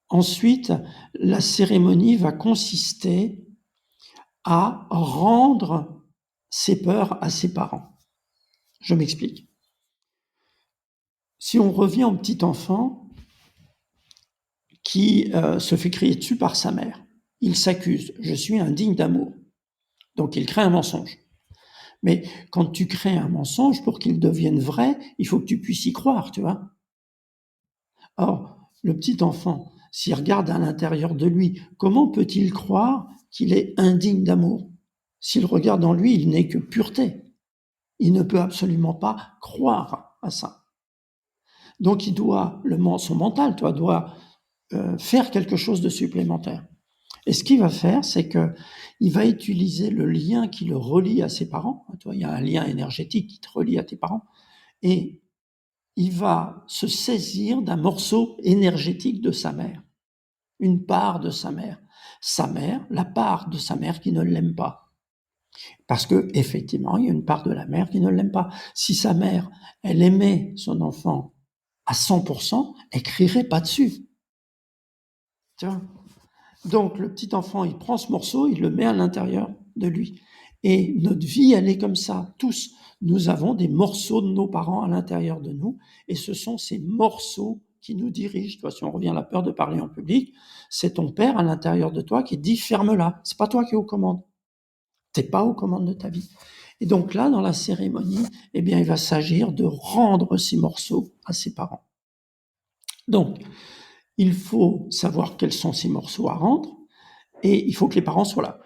ensuite, la cérémonie va consister à rendre ses peurs à ses parents. Je m'explique. Si on revient au petit enfant qui se fait crier dessus par sa mère, il s'accuse, je suis indigne d'amour. Donc il crée un mensonge. Mais quand tu crées un mensonge, pour qu'il devienne vrai, il faut que tu puisses y croire, tu vois. Or, le petit enfant, s'il regarde à l'intérieur de lui, comment peut-il croire qu'il est indigne d'amour? S'il regarde en lui, il n'est que pureté. Il ne peut absolument pas croire à ça. Donc il doit, son mental, toi, doit faire quelque chose de supplémentaire. Et ce qu'il va faire, c'est que il va utiliser le lien qui le relie à ses parents. Toi, il y a un lien énergétique qui te relie à tes parents, et il va se saisir d'un morceau énergétique de sa mère, une part de sa mère, la part de sa mère qui ne l'aime pas. Parce que effectivement, il y a une part de la mère qui ne l'aime pas. Si sa mère, elle aimait son enfant à 100%, elle crierait pas dessus. Tu vois? Donc le petit enfant, il prend ce morceau, il le met à l'intérieur de lui. Et notre vie, elle est comme ça. Tous, nous avons des morceaux de nos parents à l'intérieur de nous, et ce sont ces morceaux qui nous dirigent. Toi, si on revient à la peur de parler en public, c'est ton père à l'intérieur de toi qui dit ferme-la. C'est pas toi qui es aux commandes. T'es pas aux commandes de ta vie. Et donc là, dans la cérémonie, eh bien, il va s'agir de rendre ces morceaux à ses parents. Donc, il faut savoir quels sont ces morceaux à rendre, et il faut que les parents soient là.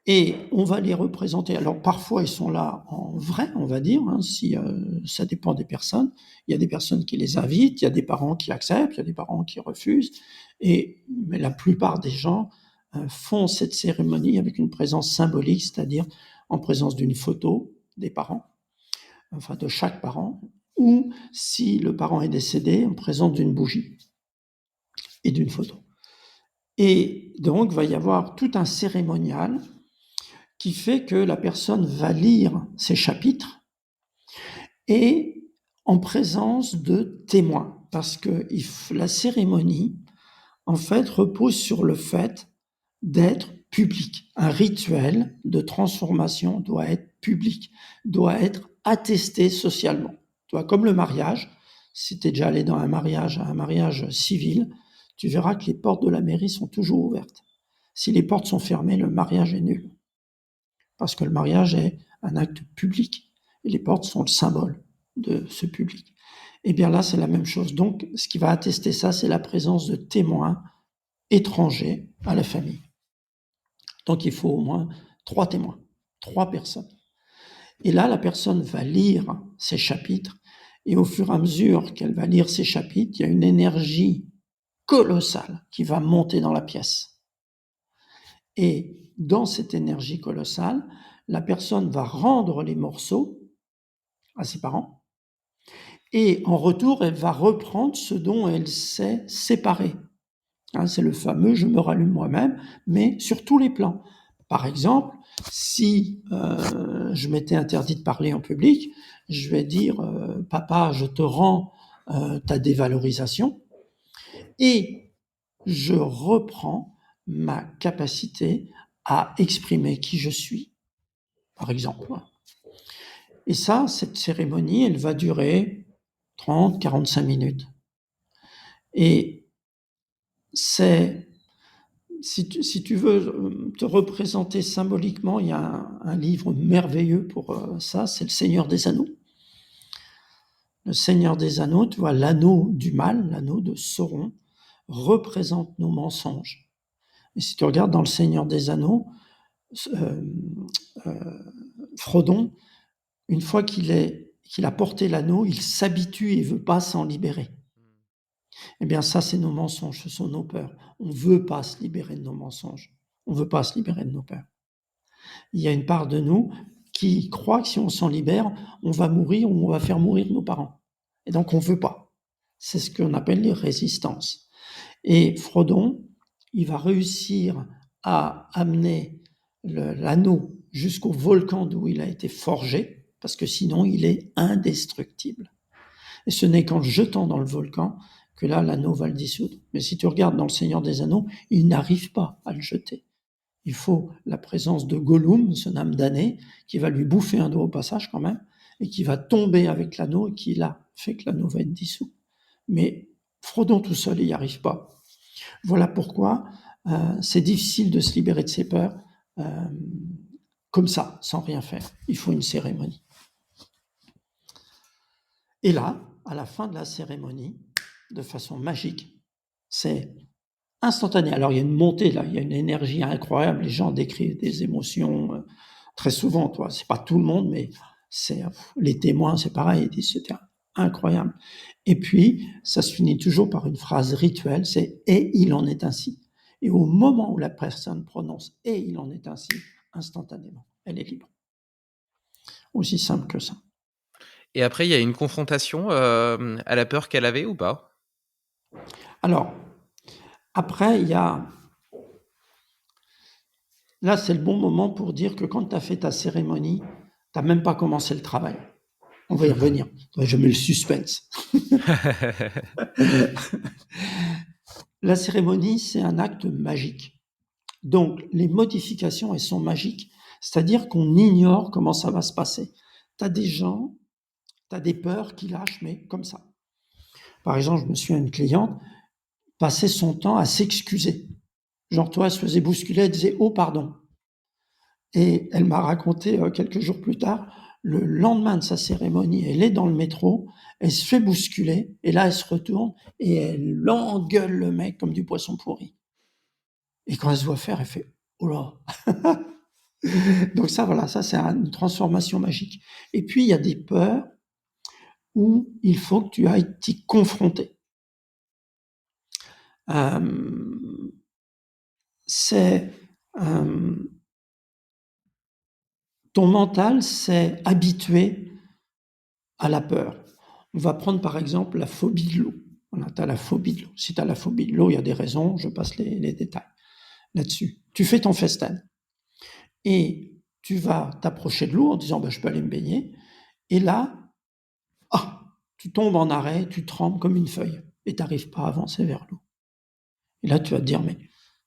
Et on va les représenter. Alors parfois ils sont là en vrai, on va dire, hein, si ça dépend des personnes. Il y a des personnes qui les invitent, il y a des parents qui acceptent, il y a des parents qui refusent. Mais la plupart des gens font cette cérémonie avec une présence symbolique, c'est-à-dire en présence d'une photo des parents, enfin de chaque parent, ou si le parent est décédé, en présence d'une bougie et d'une photo. Et donc, il va y avoir tout un cérémonial qui fait que la personne va lire ces chapitres et en présence de témoins. Parce que la cérémonie, en fait, repose sur le fait d'être public. Un rituel de transformation doit être public, doit être attesté socialement. Tu vois, comme le mariage, si tu es déjà allé dans un mariage civil, tu verras que les portes de la mairie sont toujours ouvertes. Si les portes sont fermées, le mariage est nul. Parce que le mariage est un acte public, et les portes sont le symbole de ce public. Et bien là, c'est la même chose. Donc, ce qui va attester ça, c'est la présence de témoins étrangers à la famille. Donc, il faut au moins 3 témoins, 3 personnes. Et là, la personne va lire ces chapitres, et au fur et à mesure qu'elle va lire ces chapitres, il y a une énergie colossale qui va monter dans la pièce. Et dans cette énergie colossale, la personne va rendre les morceaux à ses parents, et en retour, elle va reprendre ce dont elle s'est séparée. Hein, c'est le fameux « je me rallume moi-même », mais sur tous les plans. Par exemple, si je m'étais interdit de parler en public, je vais dire « papa, je te rends ta dévalorisation » et je reprends ma capacité à exprimer qui je suis, par exemple. Et ça, cette cérémonie, elle va durer 30, 45 minutes. Et c'est, si tu veux te représenter symboliquement, il y a un livre merveilleux pour ça, c'est Le Seigneur des Anneaux. Le Seigneur des Anneaux, tu vois, l'anneau du mal, l'anneau de Sauron, représente nos mensonges. Et si tu regardes dans Le Seigneur des Anneaux, Frodon, une fois qu'il a porté l'anneau, il s'habitue et ne veut pas s'en libérer. Eh bien ça, c'est nos mensonges, ce sont nos peurs. On ne veut pas se libérer de nos mensonges. On ne veut pas se libérer de nos peurs. Il y a une part de nous qui croit que si on s'en libère, on va mourir ou on va faire mourir nos parents. Et donc on ne veut pas. C'est ce qu'on appelle les résistances. Et Frodon, il va réussir à amener l'anneau jusqu'au volcan d'où il a été forgé, parce que sinon il est indestructible. Et ce n'est qu'en le jetant dans le volcan que là, l'anneau va le dissoudre. Mais si tu regardes dans le Seigneur des Anneaux, il n'arrive pas à le jeter. Il faut la présence de Gollum, son âme damnée, qui va lui bouffer un doigt au passage quand même, et qui va tomber avec l'anneau, et qui là fait que l'anneau va être dissous. Mais Frodon tout seul, il n'y arrive pas. Voilà pourquoi c'est difficile de se libérer de ses peurs comme ça, sans rien faire. Il faut une cérémonie. Et là, à la fin de la cérémonie, de façon magique, c'est instantané. Alors il y a une montée là, il y a une énergie incroyable. Les gens décrivent des émotions très souvent. Toi, c'est pas tout le monde, mais c'est les témoins, c'est pareil. Ils disent c'était incroyable. Et puis ça se finit toujours par une phrase rituelle. C'est et il en est ainsi. Et au moment où la personne prononce et il en est ainsi, instantanément, elle est libre. Aussi simple que ça. Et après, il y a une confrontation à la peur qu'elle avait ou pas? Alors, après, il y a... Là, c'est le bon moment pour dire que quand tu as fait ta cérémonie, tu n'as même pas commencé le travail. On va y revenir. Je mets le suspense. La cérémonie, c'est un acte magique. Donc, les modifications, elles sont magiques. C'est-à-dire qu'on ignore comment ça va se passer. Tu as des gens, tu as des peurs qui lâchent, mais comme ça. Par exemple, je me souviens d'une cliente passait son temps à s'excuser. Genre, toi, elle se faisait bousculer, elle disait « Oh, pardon ». Et elle m'a raconté quelques jours plus tard, le lendemain de sa cérémonie, elle est dans le métro, elle se fait bousculer, et là, elle se retourne et elle engueule le mec comme du poisson pourri. Et quand elle se voit faire, elle fait « Oh là !» Donc ça, voilà, ça c'est une transformation magique. Et puis, il y a des peurs où il faut que tu ailles t'y confronter. C'est... ton mental s'est habitué à la peur. On va prendre par exemple la phobie de l'eau. Voilà, tu as la phobie de l'eau. Si tu as la phobie de l'eau, il y a des raisons, je passe les détails là-dessus. Tu fais ton festin et tu vas t'approcher de l'eau en disant je peux aller me baigner. Et là, tu tombes en arrêt, tu trembles comme une feuille et tu n'arrives pas à avancer vers l'eau. Et là, tu vas te dire mais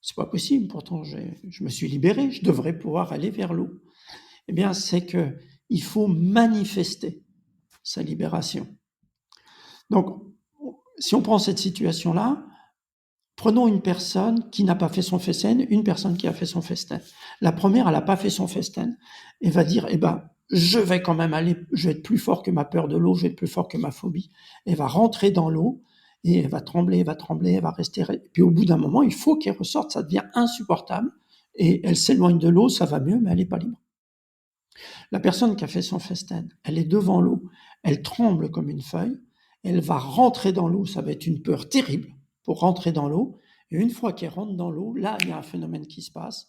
c'est pas possible, pourtant je me suis libéré, je devrais pouvoir aller vers l'eau. Eh bien, c'est que il faut manifester sa libération. Donc, si on prend cette situation-là, prenons une personne qui n'a pas fait son festin, une personne qui a fait son festin. La première, elle n'a pas fait son festin, et va dire, je vais quand même aller, je vais être plus fort que ma peur de l'eau, je vais être plus fort que ma phobie. Elle va rentrer dans l'eau, et elle va trembler, elle va rester. Puis au bout d'un moment, il faut qu'elle ressorte, ça devient insupportable, et elle s'éloigne de l'eau, ça va mieux, mais elle n'est pas libre. La personne qui a fait son festin, elle est devant l'eau, elle tremble comme une feuille, elle va rentrer dans l'eau, ça va être une peur terrible pour rentrer dans l'eau, et une fois qu'elle rentre dans l'eau, là, il y a un phénomène qui se passe,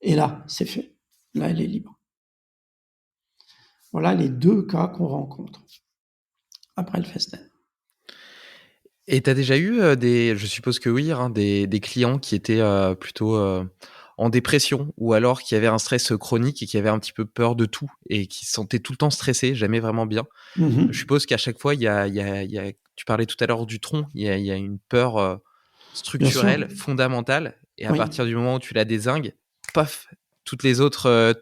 et là, c'est fait. Là, elle est libre. Voilà les deux cas qu'on rencontre après le festin. Et tu as déjà eu je suppose que oui, hein, des clients qui étaient plutôt en dépression ou alors qui avaient un stress chronique et qui avaient un petit peu peur de tout et qui se sentaient tout le temps stressés, jamais vraiment bien. Je suppose qu'à chaque fois, il y a, tu parlais tout à l'heure du tronc, il y a une peur structurelle, fondamentale, et à partir du moment où tu la dézingues, paf, toutes les autres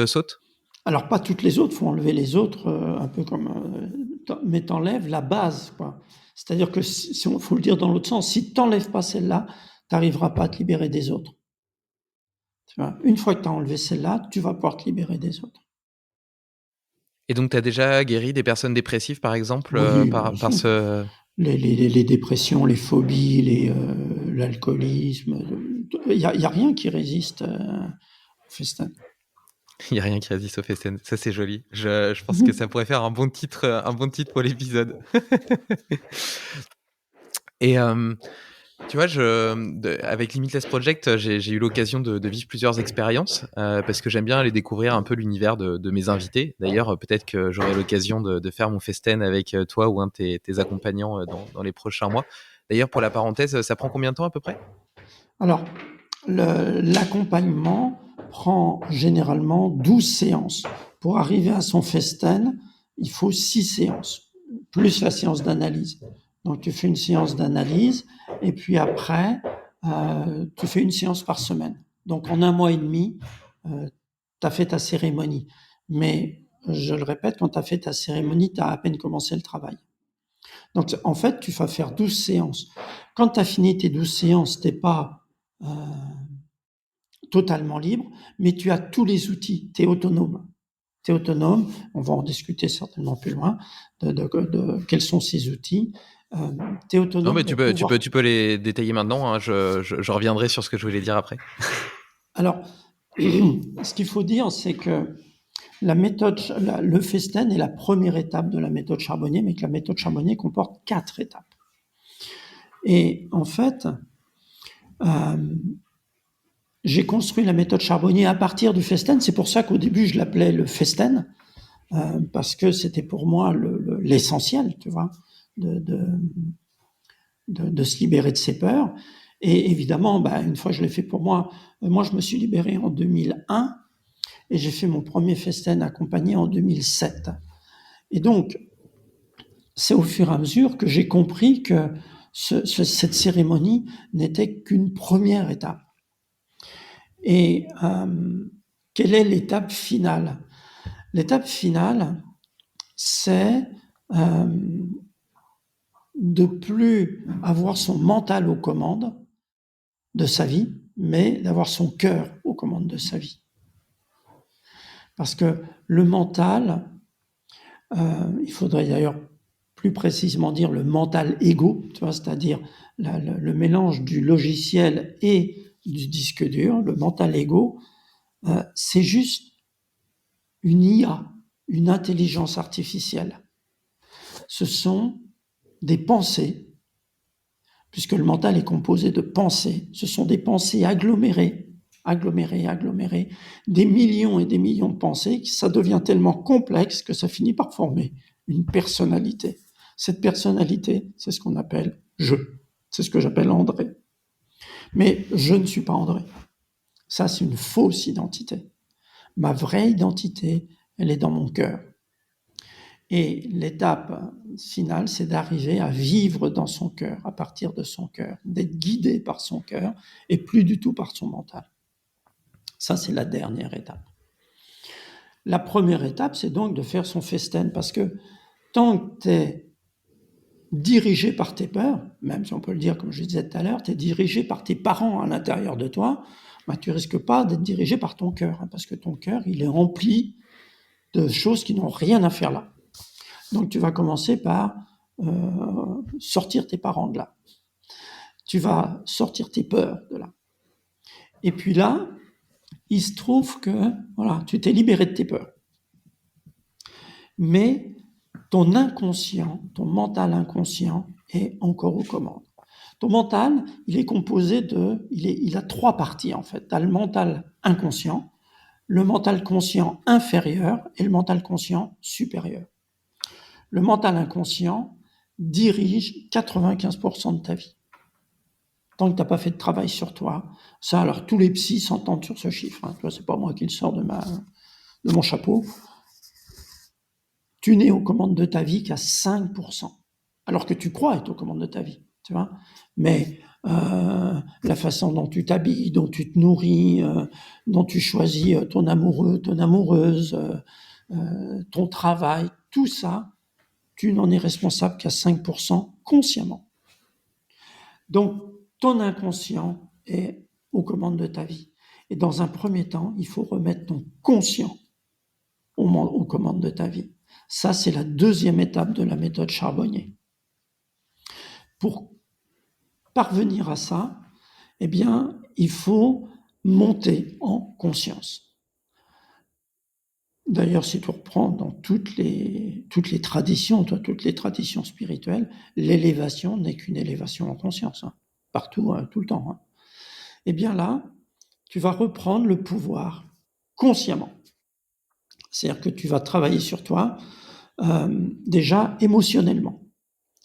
sautent. Alors pas toutes les autres, faut enlever les autres, un peu comme, mais t'enlèves la base, quoi. C'est-à-dire que si on faut le dire dans l'autre sens, si t'enlèves pas celle-là, t'arriveras pas à te libérer des autres. Tu vois, une fois que t'as enlevé celle-là, tu vas pouvoir te libérer des autres. Et donc, tu as déjà guéri des personnes dépressives, par exemple, Oui, par ce... les dépressions, les phobies, l'alcoolisme, il y a rien qui résiste au festin. Il n'y a rien qui résiste au festin. Ça, c'est joli. Je pense que ça pourrait faire un bon titre pour l'épisode. Et Tu vois, avec Limitless Project, j'ai eu l'occasion de vivre plusieurs expériences parce que j'aime bien aller découvrir un peu l'univers de mes invités. D'ailleurs, peut-être que j'aurai l'occasion de faire mon festen avec toi ou un de tes accompagnants dans les prochains mois. D'ailleurs, pour la parenthèse, ça prend combien de temps à peu près? Alors, l'accompagnement prend généralement 12 séances. Pour arriver à son festen, il faut 6 séances, plus la séance d'analyse. Donc, tu fais une séance d'analyse et puis après, tu fais une séance par semaine. Donc, en un mois et demi, tu as fait ta cérémonie. Mais, je le répète, quand tu as fait ta cérémonie, tu as à peine commencé le travail. Donc, en fait, tu vas faire 12 séances. Quand tu as fini tes 12 séances, tu n'es pas totalement libre, mais tu as tous les outils, tu es autonome. Tu es autonome, on va en discuter certainement plus loin, de quels sont ces outils. Tu es Non, autonome mais pour pouvoir... tu peux les détailler maintenant, hein. Je reviendrai sur ce que je voulais dire après. Alors, ce qu'il faut dire, c'est que la méthode, le festen est la première étape de la méthode Charbonnier, mais que la méthode Charbonnier comporte 4 étapes. Et en fait, j'ai construit la méthode Charbonnier à partir du festen. C'est pour ça qu'au début, je l'appelais le festen, parce que c'était pour moi l'essentiel, tu vois, de se libérer de ses peurs. Et évidemment, une fois que je l'ai fait pour moi, je me suis libéré en 2001 et j'ai fait mon premier festen accompagné en 2007. Et donc, c'est au fur et à mesure que j'ai compris que cette cérémonie n'était qu'une première étape. Et quelle est l'étape finale? L'étape finale, c'est de plus avoir son mental aux commandes de sa vie, mais d'avoir son cœur aux commandes de sa vie. Parce que le mental, il faudrait d'ailleurs plus précisément dire le mental égo, tu vois, c'est-à-dire le mélange du logiciel et du disque dur, le mental égo, c'est juste une IA, une intelligence artificielle. Ce sont des pensées, puisque le mental est composé de pensées. Ce sont des pensées agglomérées, des millions et des millions de pensées, que ça devient tellement complexe que ça finit par former une personnalité. Cette personnalité, c'est ce qu'on appelle je. C'est ce que j'appelle André. Mais je ne suis pas André. Ça, c'est une fausse identité. Ma vraie identité, elle est dans mon cœur. Et l'étape finale, c'est d'arriver à vivre dans son cœur, à partir de son cœur, d'être guidé par son cœur et plus du tout par son mental. Ça, c'est la dernière étape. La première étape, c'est donc de faire son festen, parce que tant que tu es dirigé par tes peurs, même si on peut le dire comme je disais tout à l'heure, tu es dirigé par tes parents à l'intérieur de toi, tu risques pas d'être dirigé par ton cœur, parce que ton cœur, il est rempli de choses qui n'ont rien à faire là. Donc tu vas commencer par sortir tes parents de là. Tu vas sortir tes peurs de là. Et puis là, il se trouve que voilà, tu t'es libéré de tes peurs. Mais ton inconscient, ton mental inconscient est encore aux commandes. Ton mental, il est composé il a 3 parties en fait. Tu as le mental inconscient, le mental conscient inférieur et le mental conscient supérieur. Le mental inconscient dirige 95% de ta vie. Tant que tu n'as pas fait de travail sur toi, ça, alors tous les psys s'entendent sur ce chiffre. Hein. C'est pas moi qui le sors de mon chapeau. Tu n'es aux commandes de ta vie qu'à 5%. Alors que tu crois être aux commandes de ta vie, tu vois. Mais la façon dont tu t'habilles, dont tu te nourris, dont tu choisis ton amoureux, ton amoureuse, ton travail, tout ça, tu n'en es responsable qu'à 5% consciemment. Donc, ton inconscient est aux commandes de ta vie. Et dans un premier temps, il faut remettre ton conscient aux commandes de ta vie. Ça, c'est la deuxième étape de la méthode Charbonnier. Pour parvenir à ça, eh bien, il faut monter en conscience. D'ailleurs, si tu reprends dans toutes les traditions, toutes les traditions spirituelles, l'élévation n'est qu'une élévation en conscience. Hein. partout, tout le temps. Hein. Eh bien là, tu vas reprendre le pouvoir consciemment. C'est-à-dire que tu vas travailler sur toi déjà émotionnellement.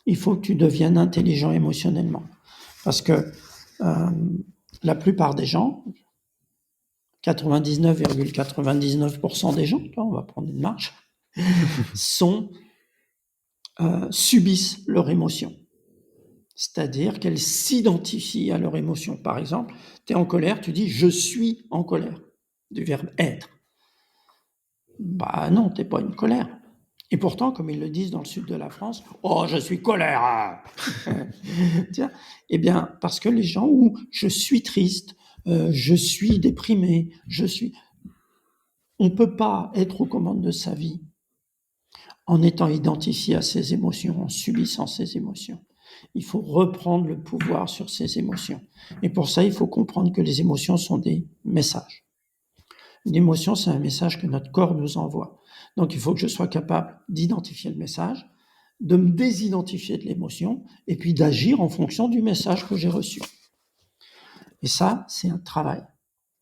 Il faut que tu deviennes intelligent émotionnellement. Parce que la plupart des gens, 99,99% des gens, on va prendre une marche, subissent leur émotion. C'est-à-dire qu'elles s'identifient à leur émotion. Par exemple, tu es en colère, tu dis « je suis en colère », du verbe « être ». Bah non, tu n'es pas une colère. Et pourtant, comme ils le disent dans le sud de la France, « oh, je suis colère !» Eh bien, parce que les gens où « je suis triste »,« je suis déprimé »,« je suis… » On ne peut pas être aux commandes de sa vie en étant identifié à ses émotions, en subissant ses émotions. Il faut reprendre le pouvoir sur ses émotions. Et pour ça, il faut comprendre que les émotions sont des messages. Une émotion, c'est un message que notre corps nous envoie. Donc, il faut que je sois capable d'identifier le message, de me désidentifier de l'émotion, et puis d'agir en fonction du message que j'ai reçu. Et ça, c'est un travail.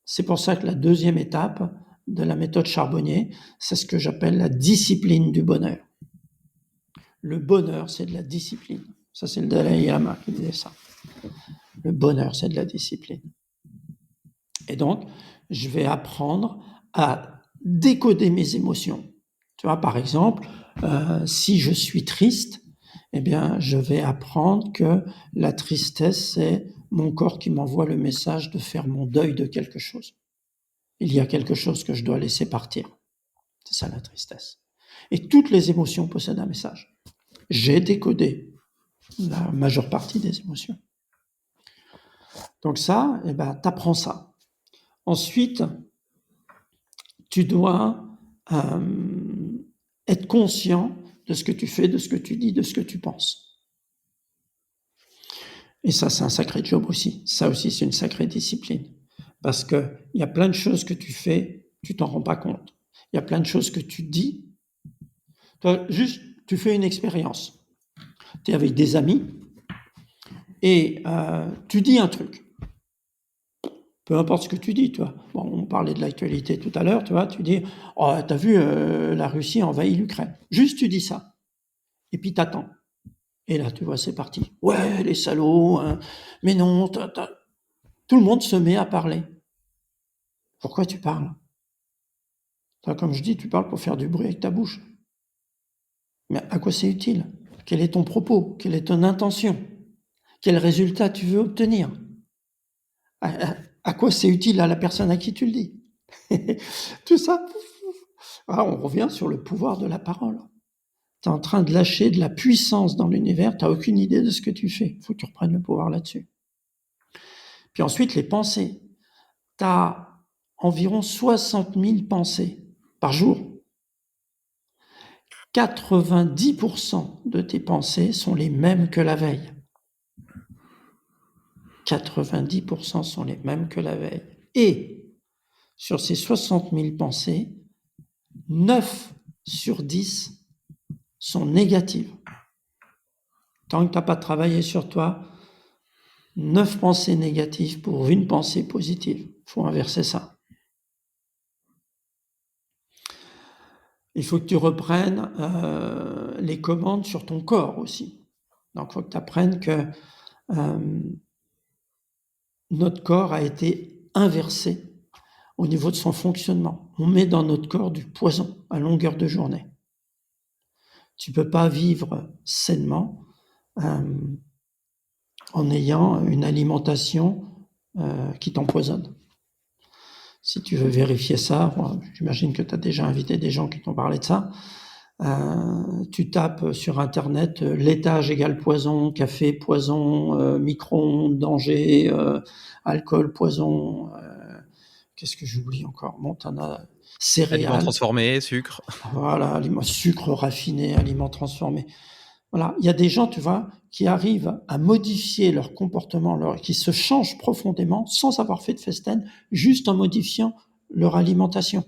C'est pour ça que la deuxième étape de la méthode Charbonnier, c'est ce que j'appelle la discipline du bonheur. Le bonheur, c'est de la discipline. Ça, c'est le Dalai Lama qui disait ça. Le bonheur, c'est de la discipline. Et donc, je vais apprendre à décoder mes émotions. Tu vois, par exemple, si je suis triste, eh bien, je vais apprendre que la tristesse, c'est mon corps qui m'envoie le message de faire mon deuil de quelque chose. Il y a quelque chose que je dois laisser partir. C'est ça la tristesse. Et toutes les émotions possèdent un message. J'ai décodé la majeure partie des émotions. Donc ça, eh ben, t'apprends ça. Ensuite, tu dois être conscient de ce que tu fais, de ce que tu dis, de ce que tu penses. Et ça, c'est un sacré job aussi. Ça aussi, c'est une sacrée discipline. Parce qu'il y a plein de choses que tu fais, tu t'en rends pas compte. Il y a plein de choses que tu dis. Toi, juste, tu fais une expérience. Tu es avec des amis et tu dis un truc. Peu importe ce que tu dis, tu vois. Bon, on parlait de l'actualité tout à l'heure, tu vois. Tu dis, oh, t'as vu, la Russie envahit l'Ukraine. Juste, tu dis ça. Et puis, t'attends. Et là, tu vois, c'est parti. Ouais, les salauds, hein. Mais non, tout le monde se met à parler. Pourquoi tu parles? Comme je dis, tu parles pour faire du bruit avec ta bouche. Mais à quoi c'est utile? Quel est ton propos? Quelle est ton intention? Quel résultat tu veux obtenir? À quoi c'est utile à la personne à qui tu le dis? Tout ça, on revient sur le pouvoir de la parole. Tu es en train de lâcher de la puissance dans l'univers, tu n'as aucune idée de ce que tu fais. Il faut que tu reprennes le pouvoir là-dessus. Puis ensuite, les pensées. Tu as environ 60 000 pensées par jour. 90% de tes pensées sont les mêmes que la veille. 90% sont les mêmes que la veille. Et sur ces 60 000 pensées, 9 sur 10 sont négatives. Tant que tu n'as pas travaillé sur toi, 9 pensées négatives pour une pensée positive. Il faut inverser ça. Il faut que tu reprennes les commandes sur ton corps aussi. Donc, il faut que tu apprennes que notre corps a été inversé au niveau de son fonctionnement. On met dans notre corps du poison à longueur de journée. Tu ne peux pas vivre sainement en ayant une alimentation qui t'empoisonne. Si tu veux vérifier ça, j'imagine que tu as déjà invité des gens qui t'ont parlé de ça, tu tapes sur Internet laitage égale poison, café poison, micro-ondes danger, alcool poison, qu'est-ce que j'oublie encore? Bon, t'en as céréales. Aliments transformés, sucre. Voilà, sucre raffiné, aliments transformés. Voilà, il y a des gens, tu vois, qui arrivent à modifier leur comportement, qui se changent profondément sans avoir fait de festin, juste en modifiant leur alimentation.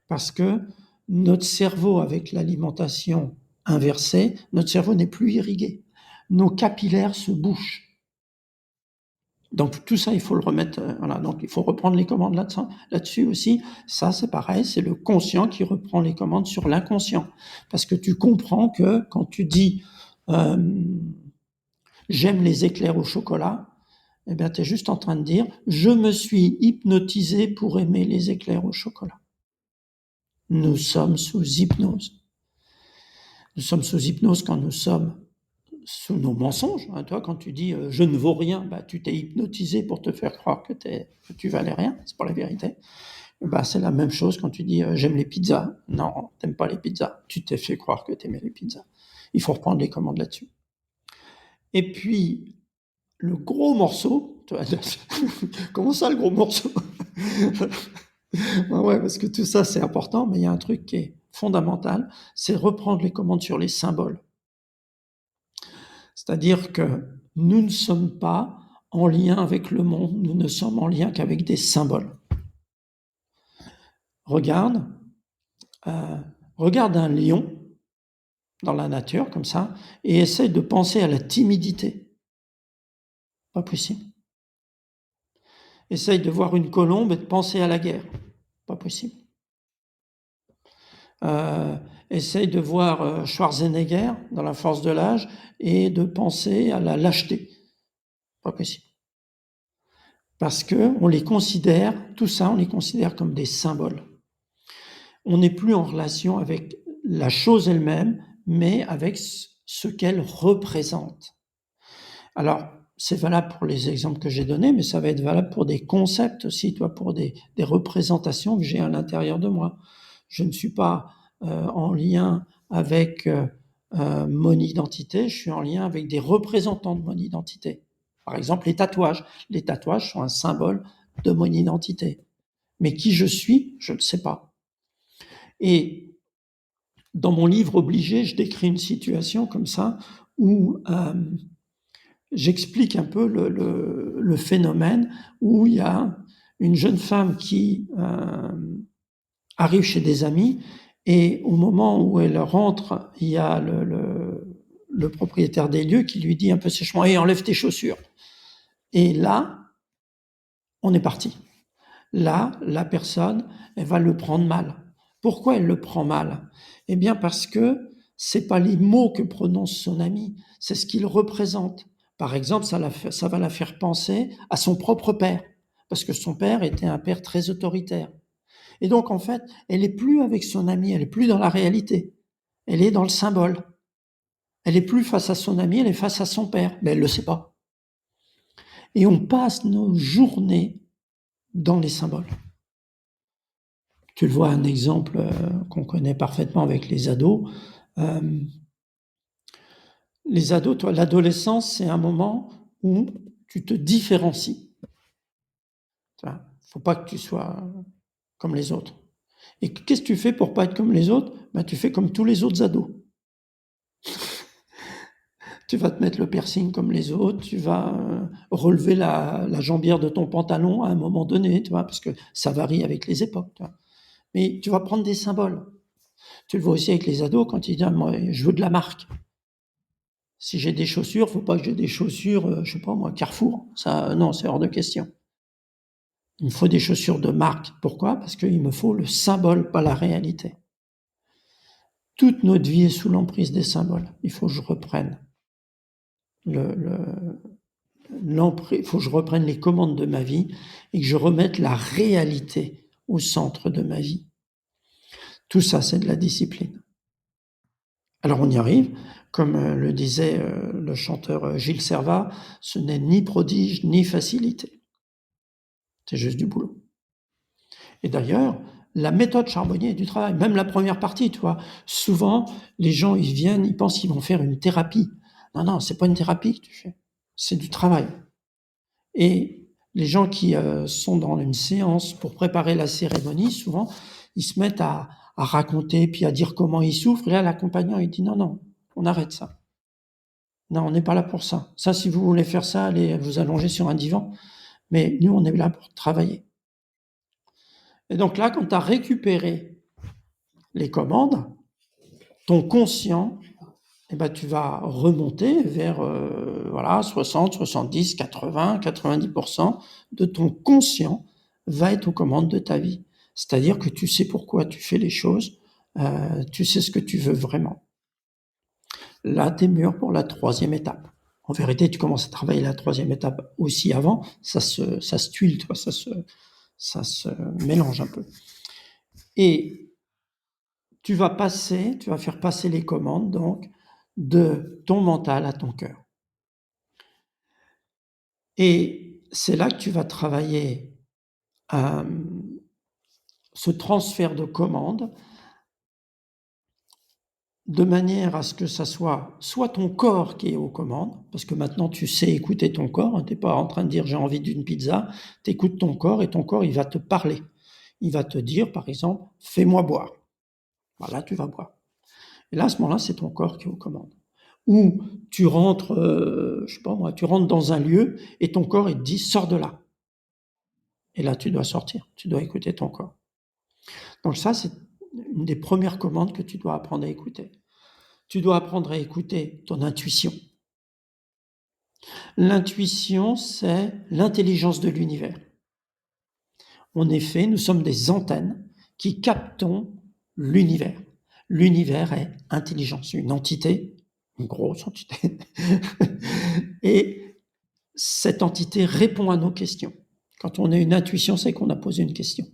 Parce que notre cerveau, avec l'alimentation inversée, notre cerveau n'est plus irrigué. Nos capillaires se bouchent. Donc tout ça, il faut le remettre, voilà. Donc il faut reprendre les commandes là-dessus aussi. Ça, c'est pareil, c'est le conscient qui reprend les commandes sur l'inconscient. Parce que tu comprends que quand tu dis j'aime les éclairs au chocolat, eh bien, tu es juste en train de dire je me suis hypnotisé pour aimer les éclairs au chocolat. Nous sommes sous hypnose. Nous sommes sous hypnose quand nous sommes sous nos mensonges. Hein. Toi, quand tu dis je ne vaux rien, bah, tu t'es hypnotisé pour te faire croire que tu valais rien. C'est pas la vérité. Bah, c'est la même chose quand tu dis j'aime les pizzas. Non, t'aimes pas les pizzas. Tu t'es fait croire que t'aimais les pizzas. Il faut reprendre les commandes là-dessus. Et puis, le gros morceau, tu vois, comment ça le gros morceau? Ouais, parce que tout ça c'est important, mais il y a un truc qui est fondamental, c'est reprendre les commandes sur les symboles. C'est-à-dire que nous ne sommes pas en lien avec le monde, nous ne sommes en lien qu'avec des symboles. Regarde un lion dans la nature, comme ça, et essaye de penser à la timidité. Pas possible. Essaye de voir une colombe et de penser à la guerre. Pas possible. Essaye de voir Schwarzenegger dans La force de l'âge et de penser à la lâcheté. Pas possible. Parce que on les considère, tout ça, on les considère comme des symboles. On n'est plus en relation avec la chose elle-même, mais avec ce qu'elle représente. Alors, c'est valable pour les exemples que j'ai donnés, mais ça va être valable pour des concepts aussi, toi, pour des représentations que j'ai à l'intérieur de moi. Je ne suis pas en lien avec mon identité, je suis en lien avec des représentants de mon identité. Par exemple, les tatouages. Les tatouages sont un symbole de mon identité. Mais qui je suis, je ne sais pas. Et dans mon livre Obligé, je décris une situation comme ça où j'explique un peu le phénomène où il y a une jeune femme qui arrive chez des amis et au moment où elle rentre, il y a le propriétaire des lieux qui lui dit un peu sèchement « Hey, enlève tes chaussures ». Et là, on est parti. Là, la personne, elle va le prendre mal. Pourquoi elle le prend mal? Eh bien parce que c'est pas les mots que prononce son ami, c'est ce qu'il représente. Par exemple, ça va la faire penser à son propre père, parce que son père était un père très autoritaire. Et donc, en fait, elle est plus avec son ami, elle est plus dans la réalité. Elle est dans le symbole. Elle est plus face à son ami, elle est face à son père, mais elle le sait pas. Et on passe nos journées dans les symboles. Tu le vois, un exemple qu'on connaît parfaitement avec les ados. Les ados, toi, l'adolescence, c'est un moment où tu te différencies. Il ne faut pas que tu sois comme les autres. Et qu'est-ce que tu fais pour pas être comme les autres? Ben, tu fais comme tous les autres ados. Tu vas te mettre le piercing comme les autres, tu vas relever la jambière de ton pantalon à un moment donné, tu vois, parce que ça varie avec les époques. Tu vois. Mais tu vas prendre des symboles. Tu le vois aussi avec les ados quand ils disent moi, je veux de la marque. Si j'ai des chaussures, faut pas que j'ai des chaussures, je sais pas moi, Carrefour. Ça, non, c'est hors de question. Il me faut des chaussures de marque. Pourquoi? Parce qu'il me faut le symbole, pas la réalité. Toute notre vie est sous l'emprise des symboles. Il faut que je reprenne il faut que je reprenne les commandes de ma vie et que je remette la réalité au centre de ma vie. Tout ça, c'est de la discipline. Alors on y arrive, comme le disait le chanteur Gilles Servat, ce n'est ni prodige ni facilité. C'est juste du boulot. Et d'ailleurs, la méthode Charbonnier est du travail, même la première partie, tu vois. Souvent, les gens, ils viennent, ils pensent qu'ils vont faire une thérapie. Non, c'est pas une thérapie que tu fais, c'est du travail. Et les gens qui sont dans une séance pour préparer la cérémonie, souvent, ils se mettent à raconter, puis à dire comment ils souffrent. Et là, l'accompagnant, il dit non, on arrête ça. Non, on n'est pas là pour ça. Ça, si vous voulez faire ça, allez vous allonger sur un divan. Mais nous, on est là pour travailler. Et donc là, quand tu as récupéré les commandes, ton conscient, eh ben, tu vas remonter vers 60, 70, 80, 90% de ton conscient va être aux commandes de ta vie. C'est-à-dire que tu sais pourquoi tu fais les choses, tu sais ce que tu veux vraiment. Là, tu es mûr pour la troisième étape. En vérité, tu commences à travailler la troisième étape aussi avant, ça se tuile, toi, ça se mélange un peu. Et tu vas faire passer les commandes, donc, de ton mental à ton cœur. Et c'est là que tu vas travailler ce transfert de commandes de manière à ce que ça soit ton corps qui est aux commandes, parce que maintenant tu sais écouter ton corps, tu n'es pas en train de dire j'ai envie d'une pizza, tu écoutes ton corps et ton corps il va te parler. Il va te dire par exemple fais-moi boire. Voilà, tu vas boire. Et là à ce moment-là c'est ton corps qui est aux commandes. Ou tu rentres, je sais pas moi, tu rentres dans un lieu et ton corps il te dit sors de là. Et là tu dois sortir, tu dois écouter ton corps. Donc ça c'est une des premières commandes que tu dois apprendre à écouter. Tu dois apprendre à écouter ton intuition. L'intuition, c'est l'intelligence de l'univers. En effet, nous sommes des antennes qui captons l'univers. L'univers est intelligence, une entité, une grosse entité. Et cette entité répond à nos questions. Quand on a une intuition, c'est qu'on a posé une question,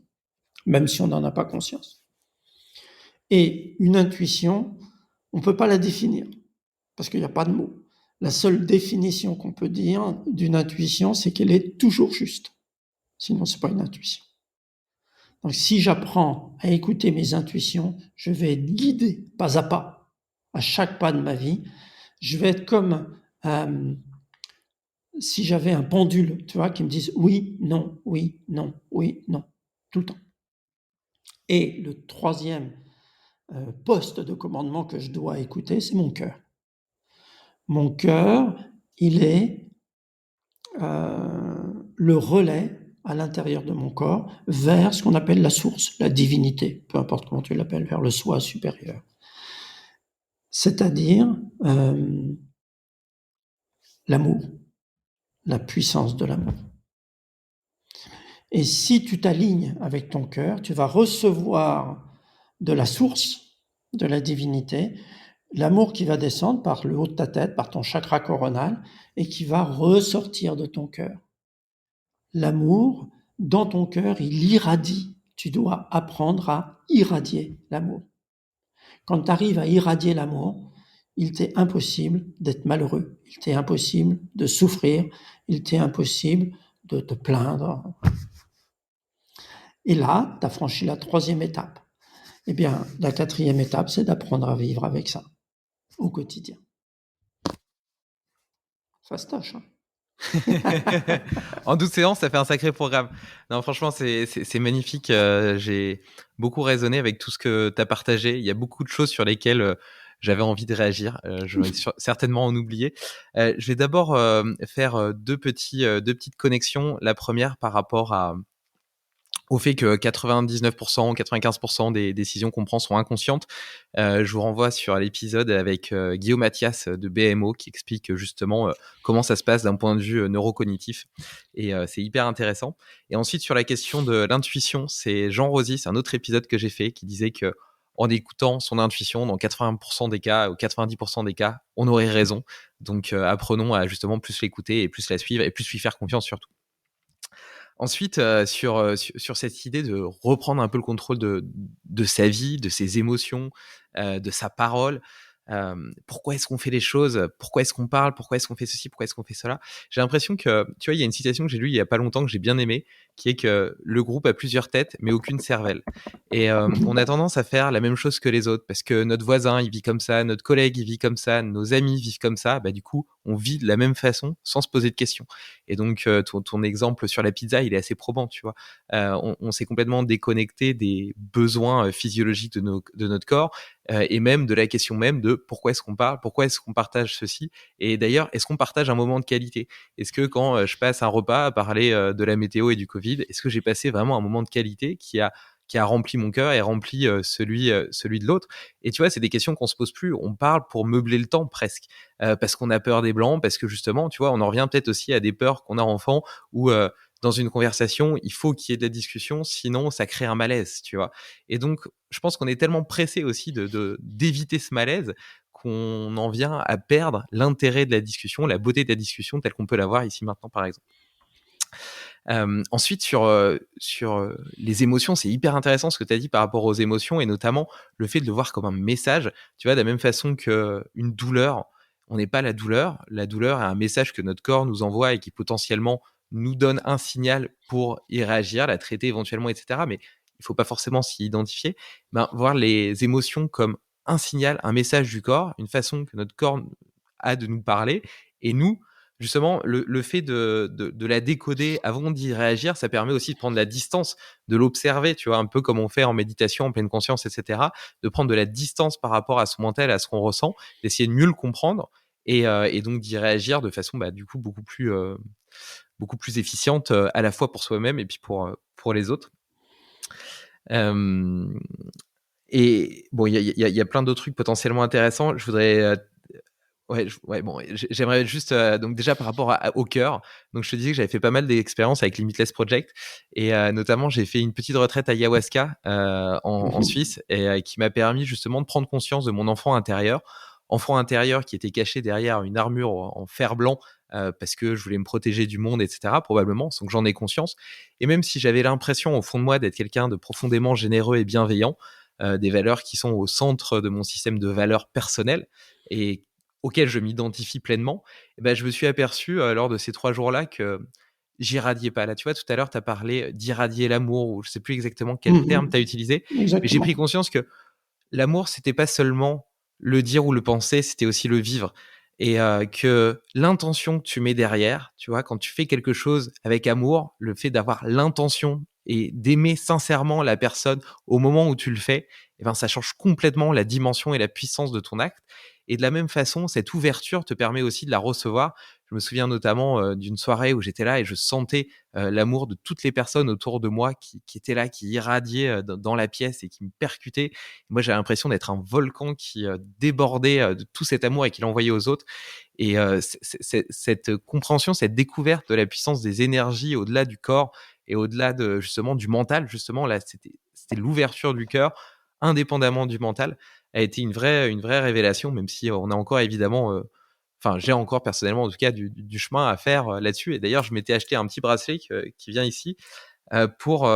même si on n'en a pas conscience. Et une intuition, on ne peut pas la définir, parce qu'il n'y a pas de mots. La seule définition qu'on peut dire d'une intuition, c'est qu'elle est toujours juste. Sinon, c'est pas une intuition. Donc, si j'apprends à écouter mes intuitions, je vais être guidé pas à chaque pas de ma vie. Je vais être comme si j'avais un pendule, tu vois, qui me dise oui, non, oui, non, oui, non, tout le temps. Et le troisième poste de commandement que je dois écouter, c'est mon cœur. Mon cœur, il est le relais à l'intérieur de mon corps vers ce qu'on appelle la source, la divinité, peu importe comment tu l'appelles, vers le soi supérieur. C'est-à-dire l'amour, la puissance de l'amour. Et si tu t'alignes avec ton cœur, tu vas recevoir de la source, de la divinité, l'amour qui va descendre par le haut de ta tête, par ton chakra coronal, et qui va ressortir de ton cœur. L'amour, dans ton cœur, il irradie. Tu dois apprendre à irradier l'amour. Quand tu arrives à irradier l'amour, il t'est impossible d'être malheureux, il t'est impossible de souffrir, il t'est impossible de te plaindre. Et là, tu as franchi la troisième étape. Eh bien, la quatrième étape, c'est d'apprendre à vivre avec ça, au quotidien. Fastoche, hein. En 12 séances, ça fait un sacré programme. Non, franchement, c'est magnifique. J'ai beaucoup raisonné avec tout ce que tu as partagé. Il y a beaucoup de choses sur lesquelles j'avais envie de réagir. Je vais certainement en oublier. Je vais d'abord faire deux petites connexions. La première par rapport au fait que 99%, 95% des décisions qu'on prend sont inconscientes. Je vous renvoie sur l'épisode avec Guillaume Mathias de BMO qui explique justement comment ça se passe d'un point de vue neurocognitif. Et c'est hyper intéressant. Et ensuite, sur la question de l'intuition, c'est Jean Rosy, c'est un autre épisode que j'ai fait qui disait que en écoutant son intuition, dans 80% des cas ou 90% des cas, on aurait raison. Donc apprenons à justement plus l'écouter et plus la suivre et plus lui faire confiance surtout. Ensuite, sur cette idée de reprendre un peu le contrôle de sa vie, de ses émotions, de sa parole. Pourquoi est-ce qu'on fait les choses? Pourquoi est-ce qu'on parle? Pourquoi est-ce qu'on fait ceci? Pourquoi est-ce qu'on fait cela? J'ai l'impression que, tu vois, il y a une citation que j'ai lue il y a pas longtemps que j'ai bien aimée, qui est que le groupe a plusieurs têtes, mais aucune cervelle. Et on a tendance à faire la même chose que les autres parce que notre voisin, il vit comme ça, notre collègue, il vit comme ça, nos amis vivent comme ça. Bah, du coup, on vit de la même façon sans se poser de questions. Et donc, ton exemple sur la pizza, il est assez probant, tu vois. On s'est complètement déconnecté des besoins physiologiques de notre corps et même de la question même de pourquoi est-ce qu'on parle, pourquoi est-ce qu'on partage ceci. Et d'ailleurs, est-ce qu'on partage un moment de qualité? Est-ce que quand je passe un repas à parler de la météo et du Covid, est-ce que j'ai passé vraiment un moment de qualité qui a qui a rempli mon cœur et rempli celui de l'autre. Et tu vois, c'est des questions qu'on se pose plus. On parle pour meubler le temps presque, parce qu'on a peur des blancs, parce que justement, tu vois, on en revient peut-être aussi à des peurs qu'on a enfant où dans une conversation, il faut qu'il y ait de la discussion, sinon ça crée un malaise, tu vois. Et donc, je pense qu'on est tellement pressé aussi d'éviter ce malaise qu'on en vient à perdre l'intérêt de la discussion, la beauté de la discussion telle qu'on peut l'avoir ici maintenant, par exemple. Ensuite, sur les émotions, c'est hyper intéressant ce que tu as dit par rapport aux émotions et notamment le fait de le voir comme un message. Tu vois, de la même façon qu'une douleur, on n'est pas la douleur. La douleur est un message que notre corps nous envoie et qui potentiellement nous donne un signal pour y réagir, la traiter éventuellement, etc. Mais il ne faut pas forcément s'y identifier. Ben, voir les émotions comme un signal, un message du corps, une façon que notre corps a de nous parler. Et nous, justement, le fait de la décoder avant d'y réagir, ça permet aussi de prendre la distance, de l'observer, tu vois, un peu comme on fait en méditation, en pleine conscience, etc., de prendre de la distance par rapport à son mental, à ce qu'on ressent, d'essayer de mieux le comprendre et donc d'y réagir de façon, bah, du coup, beaucoup plus efficiente à la fois pour soi-même et puis pour les autres. Et bon, il y a plein d'autres trucs potentiellement intéressants. Je voudrais ouais, bon, j'aimerais juste donc déjà par rapport au cœur. Donc je te disais que j'avais fait pas mal d'expériences avec Limitless Project et notamment j'ai fait une petite retraite ayahuasca en Suisse et qui m'a permis justement de prendre conscience de mon enfant intérieur qui était caché derrière une armure en fer blanc parce que je voulais me protéger du monde, etc. Probablement, sans que j'en ai conscience. Et même si j'avais l'impression au fond de moi d'être quelqu'un de profondément généreux et bienveillant, des valeurs qui sont au centre de mon système de valeurs personnelles et auquel je m'identifie pleinement, et ben, je me suis aperçu lors de ces 3 jours-là que j'irradiais pas. Là, tu vois, tout à l'heure, tu as parlé d'irradier l'amour, ou je sais plus exactement quel terme tu as utilisé, mais j'ai pris Exactement. conscience que l'amour, c'était pas seulement le dire ou le penser, c'était aussi le vivre. Et que l'intention que tu mets derrière, tu vois, quand tu fais quelque chose avec amour, le fait d'avoir l'intention et d'aimer sincèrement la personne au moment où tu le fais, eh ben, ça change complètement la dimension et la puissance de ton acte. Et de la même façon, cette ouverture te permet aussi de la recevoir. Je me souviens notamment d'une soirée où j'étais là et je sentais l'amour de toutes les personnes autour de moi qui étaient là, qui irradiaient dans la pièce et qui me percutaient. Moi, j'ai l'impression d'être un volcan qui débordait de tout cet amour et qui l'envoyait aux autres. Et cette compréhension, cette découverte de la puissance des énergies au-delà du corps et au-delà de justement du mental, justement là, c'était l'ouverture du cœur, indépendamment du mental, a été une vraie révélation, même si on a encore évidemment, enfin j'ai encore personnellement en tout cas du chemin à faire là-dessus. Et d'ailleurs, je m'étais acheté un petit bracelet qui vient ici pour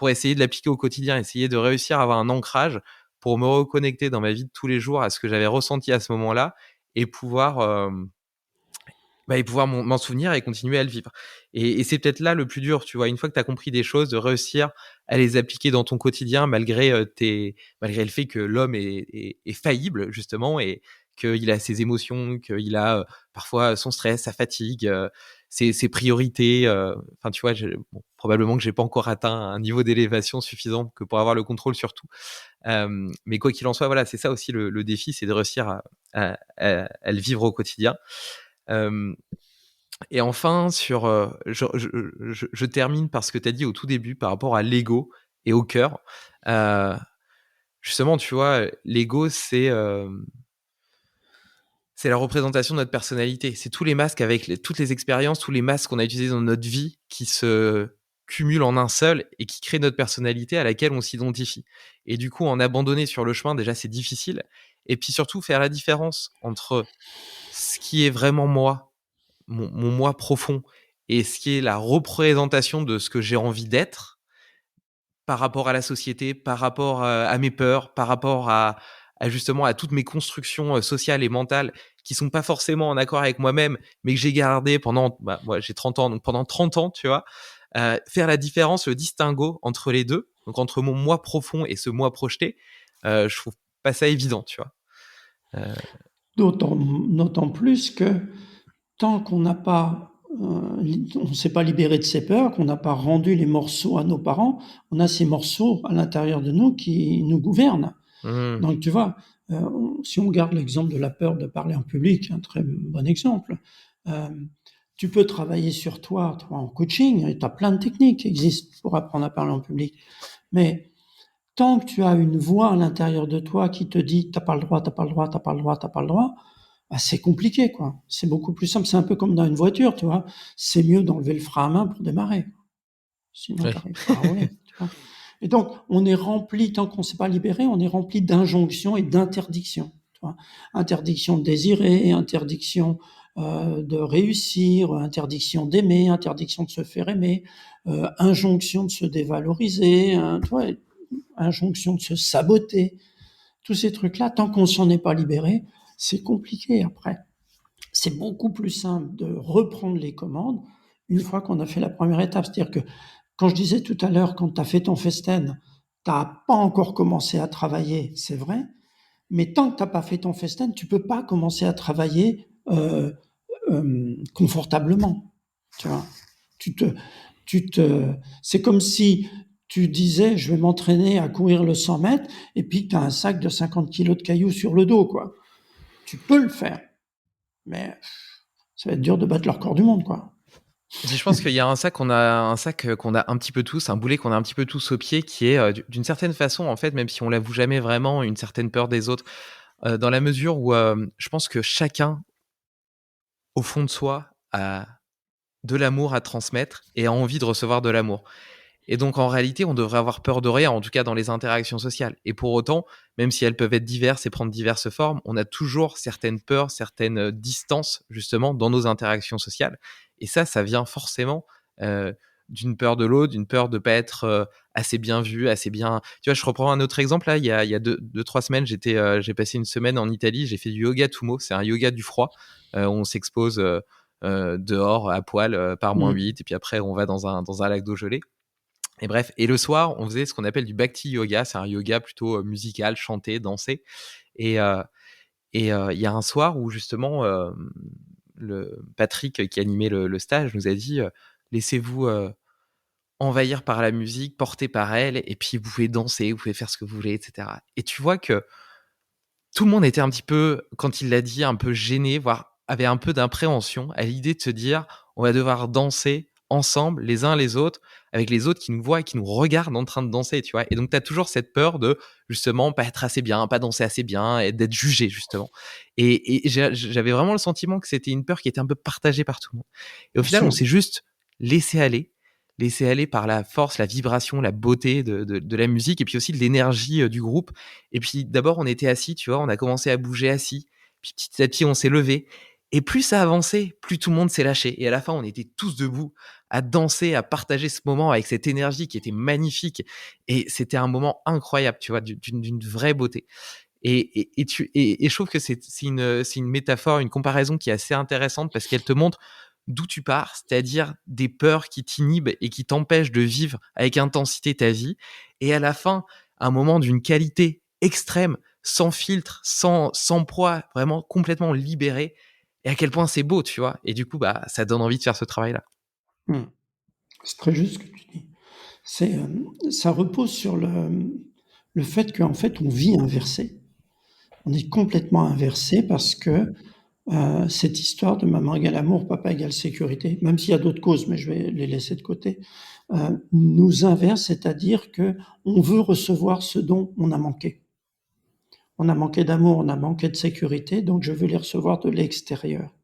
essayer de l'appliquer au quotidien, essayer de réussir à avoir un ancrage pour me reconnecter dans ma vie de tous les jours à ce que j'avais ressenti à ce moment-là et pouvoir m'en souvenir et continuer à le vivre. Et c'est peut-être là le plus dur, tu vois, une fois que tu as compris des choses, de réussir à les appliquer dans ton quotidien malgré le fait que l'homme est faillible, justement, et qu'il a ses émotions, qu'il a parfois son stress, sa fatigue, ses priorités. Enfin, tu vois, probablement que j'ai pas encore atteint un niveau d'élévation suffisant que pour avoir le contrôle sur tout. Mais quoi qu'il en soit, voilà, c'est ça aussi le défi, c'est de réussir à le vivre au quotidien. Et enfin, je termine par ce que tu as dit au tout début par rapport à l'ego et au cœur. Justement, tu vois, l'ego, c'est la représentation de notre personnalité. C'est tous les masques avec toutes les expériences, tous les masques qu'on a utilisés dans notre vie qui se cumulent en un seul et qui créent notre personnalité à laquelle on s'identifie. Et du coup, en abandonner sur le chemin, déjà, c'est difficile. Et puis surtout, faire la différence entre ce qui est vraiment moi, mon moi profond, et ce qui est la représentation de ce que j'ai envie d'être par rapport à la société, par rapport à mes peurs, par rapport à justement à toutes mes constructions sociales et mentales qui sont pas forcément en accord avec moi-même, mais que j'ai gardé pendant, bah, moi j'ai 30 ans, donc pendant 30 ans, tu vois, faire la différence, le distinguo entre les deux, donc entre mon moi profond et ce moi projeté, je trouve pas ça évident, tu vois. Euh, D'autant plus que tant qu'on n'a pas, on ne s'est pas libéré de ses peurs, qu'on n'a pas rendu les morceaux à nos parents, on a ces morceaux à l'intérieur de nous qui nous gouvernent. mmh, Donc, tu vois, si on garde l'exemple de la peur de parler en public, un très bon exemple, euh, tu peux travailler sur toi en coaching, et tu as plein de techniques qui existent pour apprendre à parler en public. Mais tant que tu as une voix à l'intérieur de toi qui te dit t'as pas le droit, t'as pas le droit, t'as pas le droit, t'as pas le droit, bah c'est compliqué, quoi. C'est beaucoup plus simple. C'est un peu comme dans une voiture, tu vois. C'est mieux d'enlever le frein à main pour démarrer. Sinon, Oui. tu n'arrives pas à rouler, tu vois. Et donc, on est rempli, tant qu'on ne s'est pas libéré, on est rempli d'injonctions et d'interdictions. Tu vois. Interdiction de désirer, interdiction de réussir, interdiction d'aimer, interdiction de se faire aimer, injonction de se dévaloriser, tu vois, injonction de se saboter. Tous ces trucs-là, tant qu'on s'en est pas libéré, c'est compliqué après. C'est beaucoup plus simple de reprendre les commandes une fois qu'on a fait la première étape. C'est-à-dire que quand je disais tout à l'heure, quand tu as fait ton festen, tu n'as pas encore commencé à travailler, c'est vrai, mais tant que tu n'as pas fait ton festen, tu peux pas commencer à travailler confortablement. Tu vois, tu te, c'est comme si tu disais, je vais m'entraîner à courir le 100 mètres, et puis tu as un sac de 50 kilos de cailloux sur le dos, quoi. Tu peux le faire, mais ça va être dur de battre le record du monde, quoi. Je pense qu'il y a un sac qu'on a un petit peu tous, un boulet qu'on a un petit peu tous au pied, qui est d'une certaine façon, en fait, même si on l'avoue jamais vraiment, une certaine peur des autres, dans la mesure où je pense que chacun, au fond de soi, a de l'amour à transmettre et a envie de recevoir de l'amour. Et donc, en réalité, on devrait avoir peur de rien, en tout cas dans les interactions sociales. Et pour autant, même si elles peuvent être diverses et prendre diverses formes, on a toujours certaines peurs, certaines distances, justement, dans nos interactions sociales. Et ça vient forcément d'une peur de l'autre, d'une peur de ne pas être assez bien vu, assez bien... Tu vois, je reprends un autre exemple. Là, il y a 2-3 semaines, j'ai passé une semaine en Italie, j'ai fait du yoga Tumo, c'est un yoga du froid. On s'expose dehors à poil par -8, et puis après, on va dans un lac d'eau gelée. Et bref, et le soir, on faisait ce qu'on appelle du bhakti yoga. C'est un yoga plutôt musical, chanté, dansé. Et il y a un soir où justement, le Patrick qui animait le stage nous a dit laissez-vous envahir par la musique, porter par elle, et puis vous pouvez danser, vous pouvez faire ce que vous voulez, etc. Et tu vois que tout le monde était un petit peu, quand il l'a dit, un peu gêné, voire avait un peu d'impréhension à l'idée de se dire on va devoir danser ensemble, les uns les autres, avec les autres qui nous voient et qui nous regardent en train de danser, tu vois. Et donc, tu as toujours cette peur de, justement, pas être assez bien, pas danser assez bien, et d'être jugé, justement. Et j'avais vraiment le sentiment que c'était une peur qui était un peu partagée par tout le monde. Et au Bien final, on sûr. s'est juste laissé aller par la force, la vibration, la beauté de la musique, et puis aussi de l'énergie du groupe. Et puis d'abord, on était assis, tu vois, on a commencé à bouger assis. Puis petit à petit, on s'est levé. Et plus ça avançait, plus tout le monde s'est lâché. Et à la fin, on était tous debout à danser, à partager ce moment avec cette énergie qui était magnifique. Et c'était un moment incroyable, tu vois, d'une vraie beauté. Et je trouve que c'est une métaphore, une comparaison qui est assez intéressante parce qu'elle te montre d'où tu pars, c'est-à-dire des peurs qui t'inhibent et qui t'empêchent de vivre avec intensité ta vie. Et à la fin, un moment d'une qualité extrême, sans filtre, sans poids, vraiment complètement libéré. Et à quel point c'est beau, tu vois. Et du coup, bah, ça donne envie de faire ce travail-là. Mmh. C'est très juste ce que tu dis. C'est, ça repose sur le fait qu'en fait, on vit inversé. On est complètement inversé parce que cette histoire de maman égale amour, papa égale sécurité, même s'il y a d'autres causes, mais je vais les laisser de côté, nous inverse, c'est-à-dire que on veut recevoir ce dont on a manqué. On a manqué d'amour, on a manqué de sécurité, donc je veux les recevoir de l'extérieur.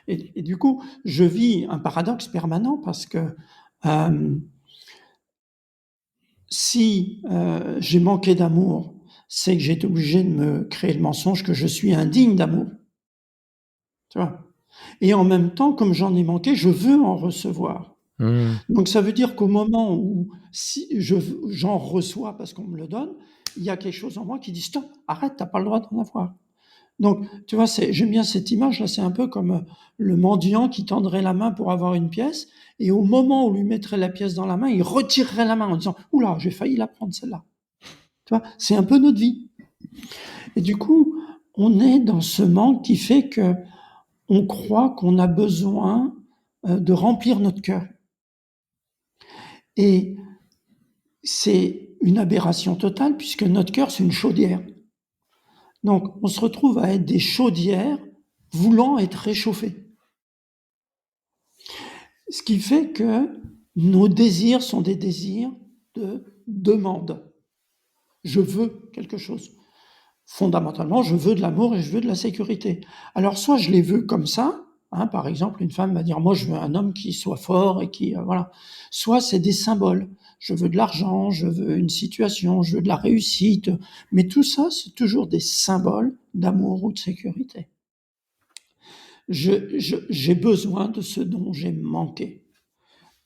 Et du coup, je vis un paradoxe permanent parce que euh, si j'ai manqué d'amour, c'est que j'ai été obligé de me créer le mensonge que je suis indigne d'amour. Tu vois. Et en même temps, comme j'en ai manqué, je veux en recevoir. Mmh. Donc ça veut dire qu'au moment où si j'en reçois parce qu'on me le donne, il y a quelque chose en moi qui dit stop, arrête, t'as pas le droit d'en avoir. Donc tu vois, j'aime bien cette image là, c'est un peu comme le mendiant qui tendrait la main pour avoir une pièce, et au moment où lui mettrait la pièce dans la main, il retirerait la main en disant oula, j'ai failli la prendre celle-là. Tu vois, c'est un peu notre vie. Et du coup, on est dans ce manque qui fait que on croit qu'on a besoin de remplir notre cœur. Et c'est une aberration totale puisque notre cœur, c'est une chaudière. Donc, on se retrouve à être des chaudières voulant être réchauffées. Ce qui fait que nos désirs sont des désirs de demande. Je veux quelque chose. Fondamentalement, je veux de l'amour et je veux de la sécurité. Alors, soit je les veux comme ça, hein, par exemple, une femme va dire, moi, je veux un homme qui soit fort et qui, voilà. Soit c'est des symboles. Je veux de l'argent, je veux une situation, je veux de la réussite. Mais tout ça, c'est toujours des symboles d'amour ou de sécurité. J'ai besoin de ce dont j'ai manqué.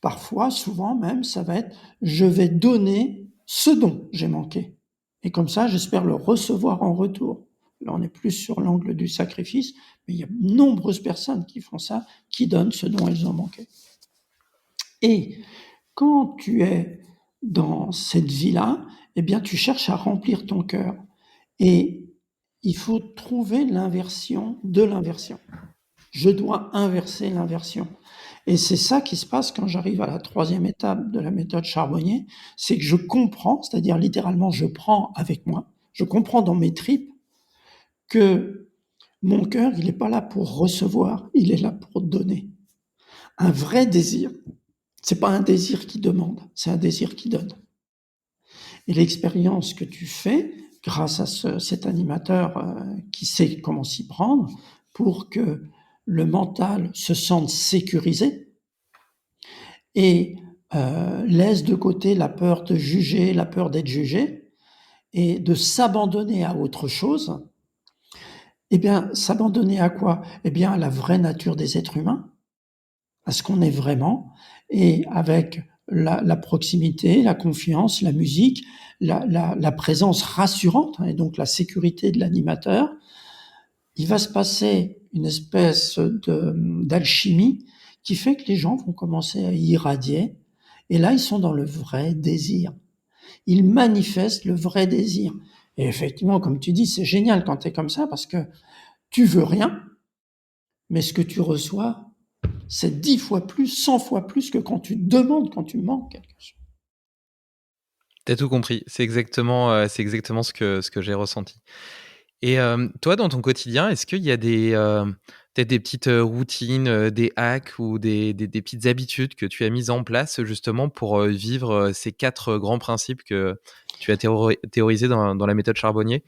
Parfois, souvent même, ça va être, je vais donner ce dont j'ai manqué. Et comme ça, j'espère le recevoir en retour. Là, on est plus sur l'angle du sacrifice, mais il y a de nombreuses personnes qui font ça, qui donnent ce dont elles ont manqué. Et quand tu es dans cette vie-là, eh bien, tu cherches à remplir ton cœur. Et il faut trouver l'inversion de l'inversion. Je dois inverser l'inversion. Et c'est ça qui se passe quand j'arrive à la troisième étape de la méthode Charbonnier, c'est que je comprends, c'est-à-dire littéralement je prends avec moi, je comprends dans mes tripes que mon cœur, il n'est pas là pour recevoir, il est là pour donner. Un vrai désir, c'est pas un désir qui demande, c'est un désir qui donne. Et l'expérience que tu fais, grâce à cet animateur qui sait comment s'y prendre, pour que le mental se sente sécurisé et laisse de côté la peur de juger, la peur d'être jugé, et de s'abandonner à autre chose, eh bien, s'abandonner à quoi? Eh bien, à la vraie nature des êtres humains, à ce qu'on est vraiment, et avec la proximité, la confiance, la musique, la présence rassurante, hein, et donc la sécurité de l'animateur, il va se passer une espèce d'alchimie qui fait que les gens vont commencer à irradier, et là, ils sont dans le vrai désir. Ils manifestent le vrai désir. Et effectivement, comme tu dis, c'est génial quand tu es comme ça, parce que tu veux rien, mais ce que tu reçois, c'est 10 fois plus, 100 fois plus que quand tu demandes, quand tu manques quelque chose. T'as tout compris. C'est exactement ce que j'ai ressenti. Et toi, dans ton quotidien, est-ce qu'il y a peut-être des petites routines, des hacks ou des petites habitudes que tu as mises en place justement pour vivre ces 4 grands principes que tu as théorisés dans la méthode Charbonnier?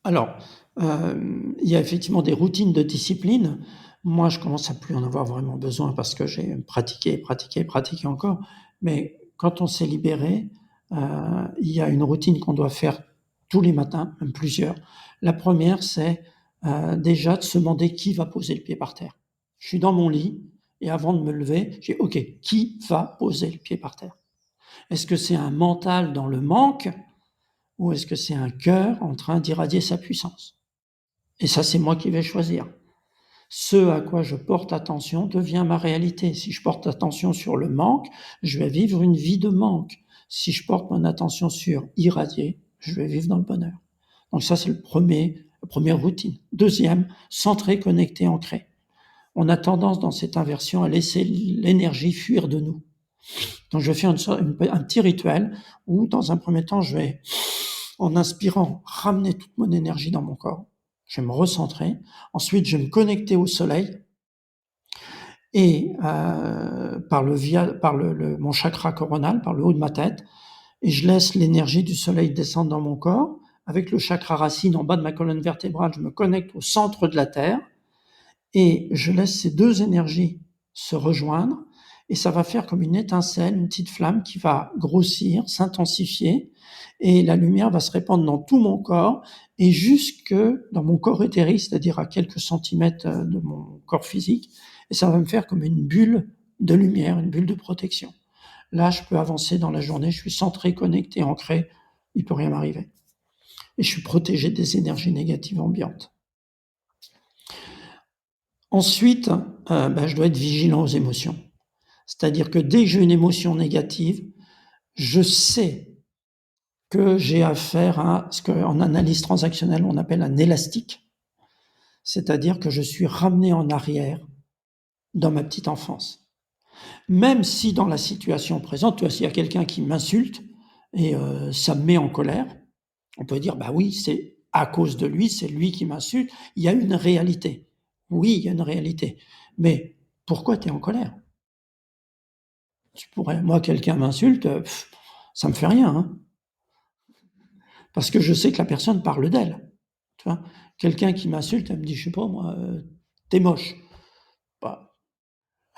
Alors, il y a effectivement des routines de discipline. Moi, je commence à plus en avoir vraiment besoin parce que j'ai pratiqué, pratiqué, pratiqué encore. Mais quand on s'est libéré, il y a une routine qu'on doit faire tous les matins, même plusieurs. La première, c'est déjà de se demander qui va poser le pied par terre. Je suis dans mon lit et avant de me lever, j'ai OK, qui va poser le pied par terre? Est-ce que c'est un mental dans le manque ou est-ce que c'est un cœur en train d'irradier sa puissance? Et ça, c'est moi qui vais choisir. Ce à quoi je porte attention devient ma réalité. Si je porte attention sur le manque, je vais vivre une vie de manque. Si je porte mon attention sur irradier, je vais vivre dans le bonheur. Donc ça, c'est la première routine. Deuxième, centré, connecté, ancré. On a tendance dans cette inversion à laisser l'énergie fuir de nous. Donc je fais un petit rituel où, dans un premier temps, je vais, en inspirant, ramener toute mon énergie dans mon corps. Je vais me recentrer. Ensuite, je vais me connecter au soleil et mon chakra coronal, par le haut de ma tête, et je laisse l'énergie du soleil descendre dans mon corps. Avec le chakra racine en bas de ma colonne vertébrale, je me connecte au centre de la Terre et je laisse ces deux énergies se rejoindre et ça va faire comme une étincelle, une petite flamme qui va grossir, s'intensifier et la lumière va se répandre dans tout mon corps et jusque dans mon corps éthérique, c'est-à-dire à quelques centimètres de mon corps physique, et ça va me faire comme une bulle de lumière, une bulle de protection. Là, je peux avancer dans la journée, je suis centré, connecté, ancré, il peut rien m'arriver. Et je suis protégé des énergies négatives ambiantes. Ensuite, je dois être vigilant aux émotions. C'est-à-dire que dès que j'ai une émotion négative, je sais que j'ai affaire à ce qu'en analyse transactionnelle, on appelle un élastique. C'est-à-dire que je suis ramené en arrière dans ma petite enfance. Même si dans la situation présente, tu vois, s'il y a quelqu'un qui m'insulte et ça me met en colère, on peut dire, bah oui, c'est à cause de lui, c'est lui qui m'insulte. Il y a une réalité. Oui, il y a une réalité. Mais pourquoi tu es en colère? Moi, quelqu'un m'insulte, ça me fait rien, hein. Parce que je sais que la personne parle d'elle. Tu vois, quelqu'un qui m'insulte, elle me dit, je sais pas moi, t'es moche. Bah,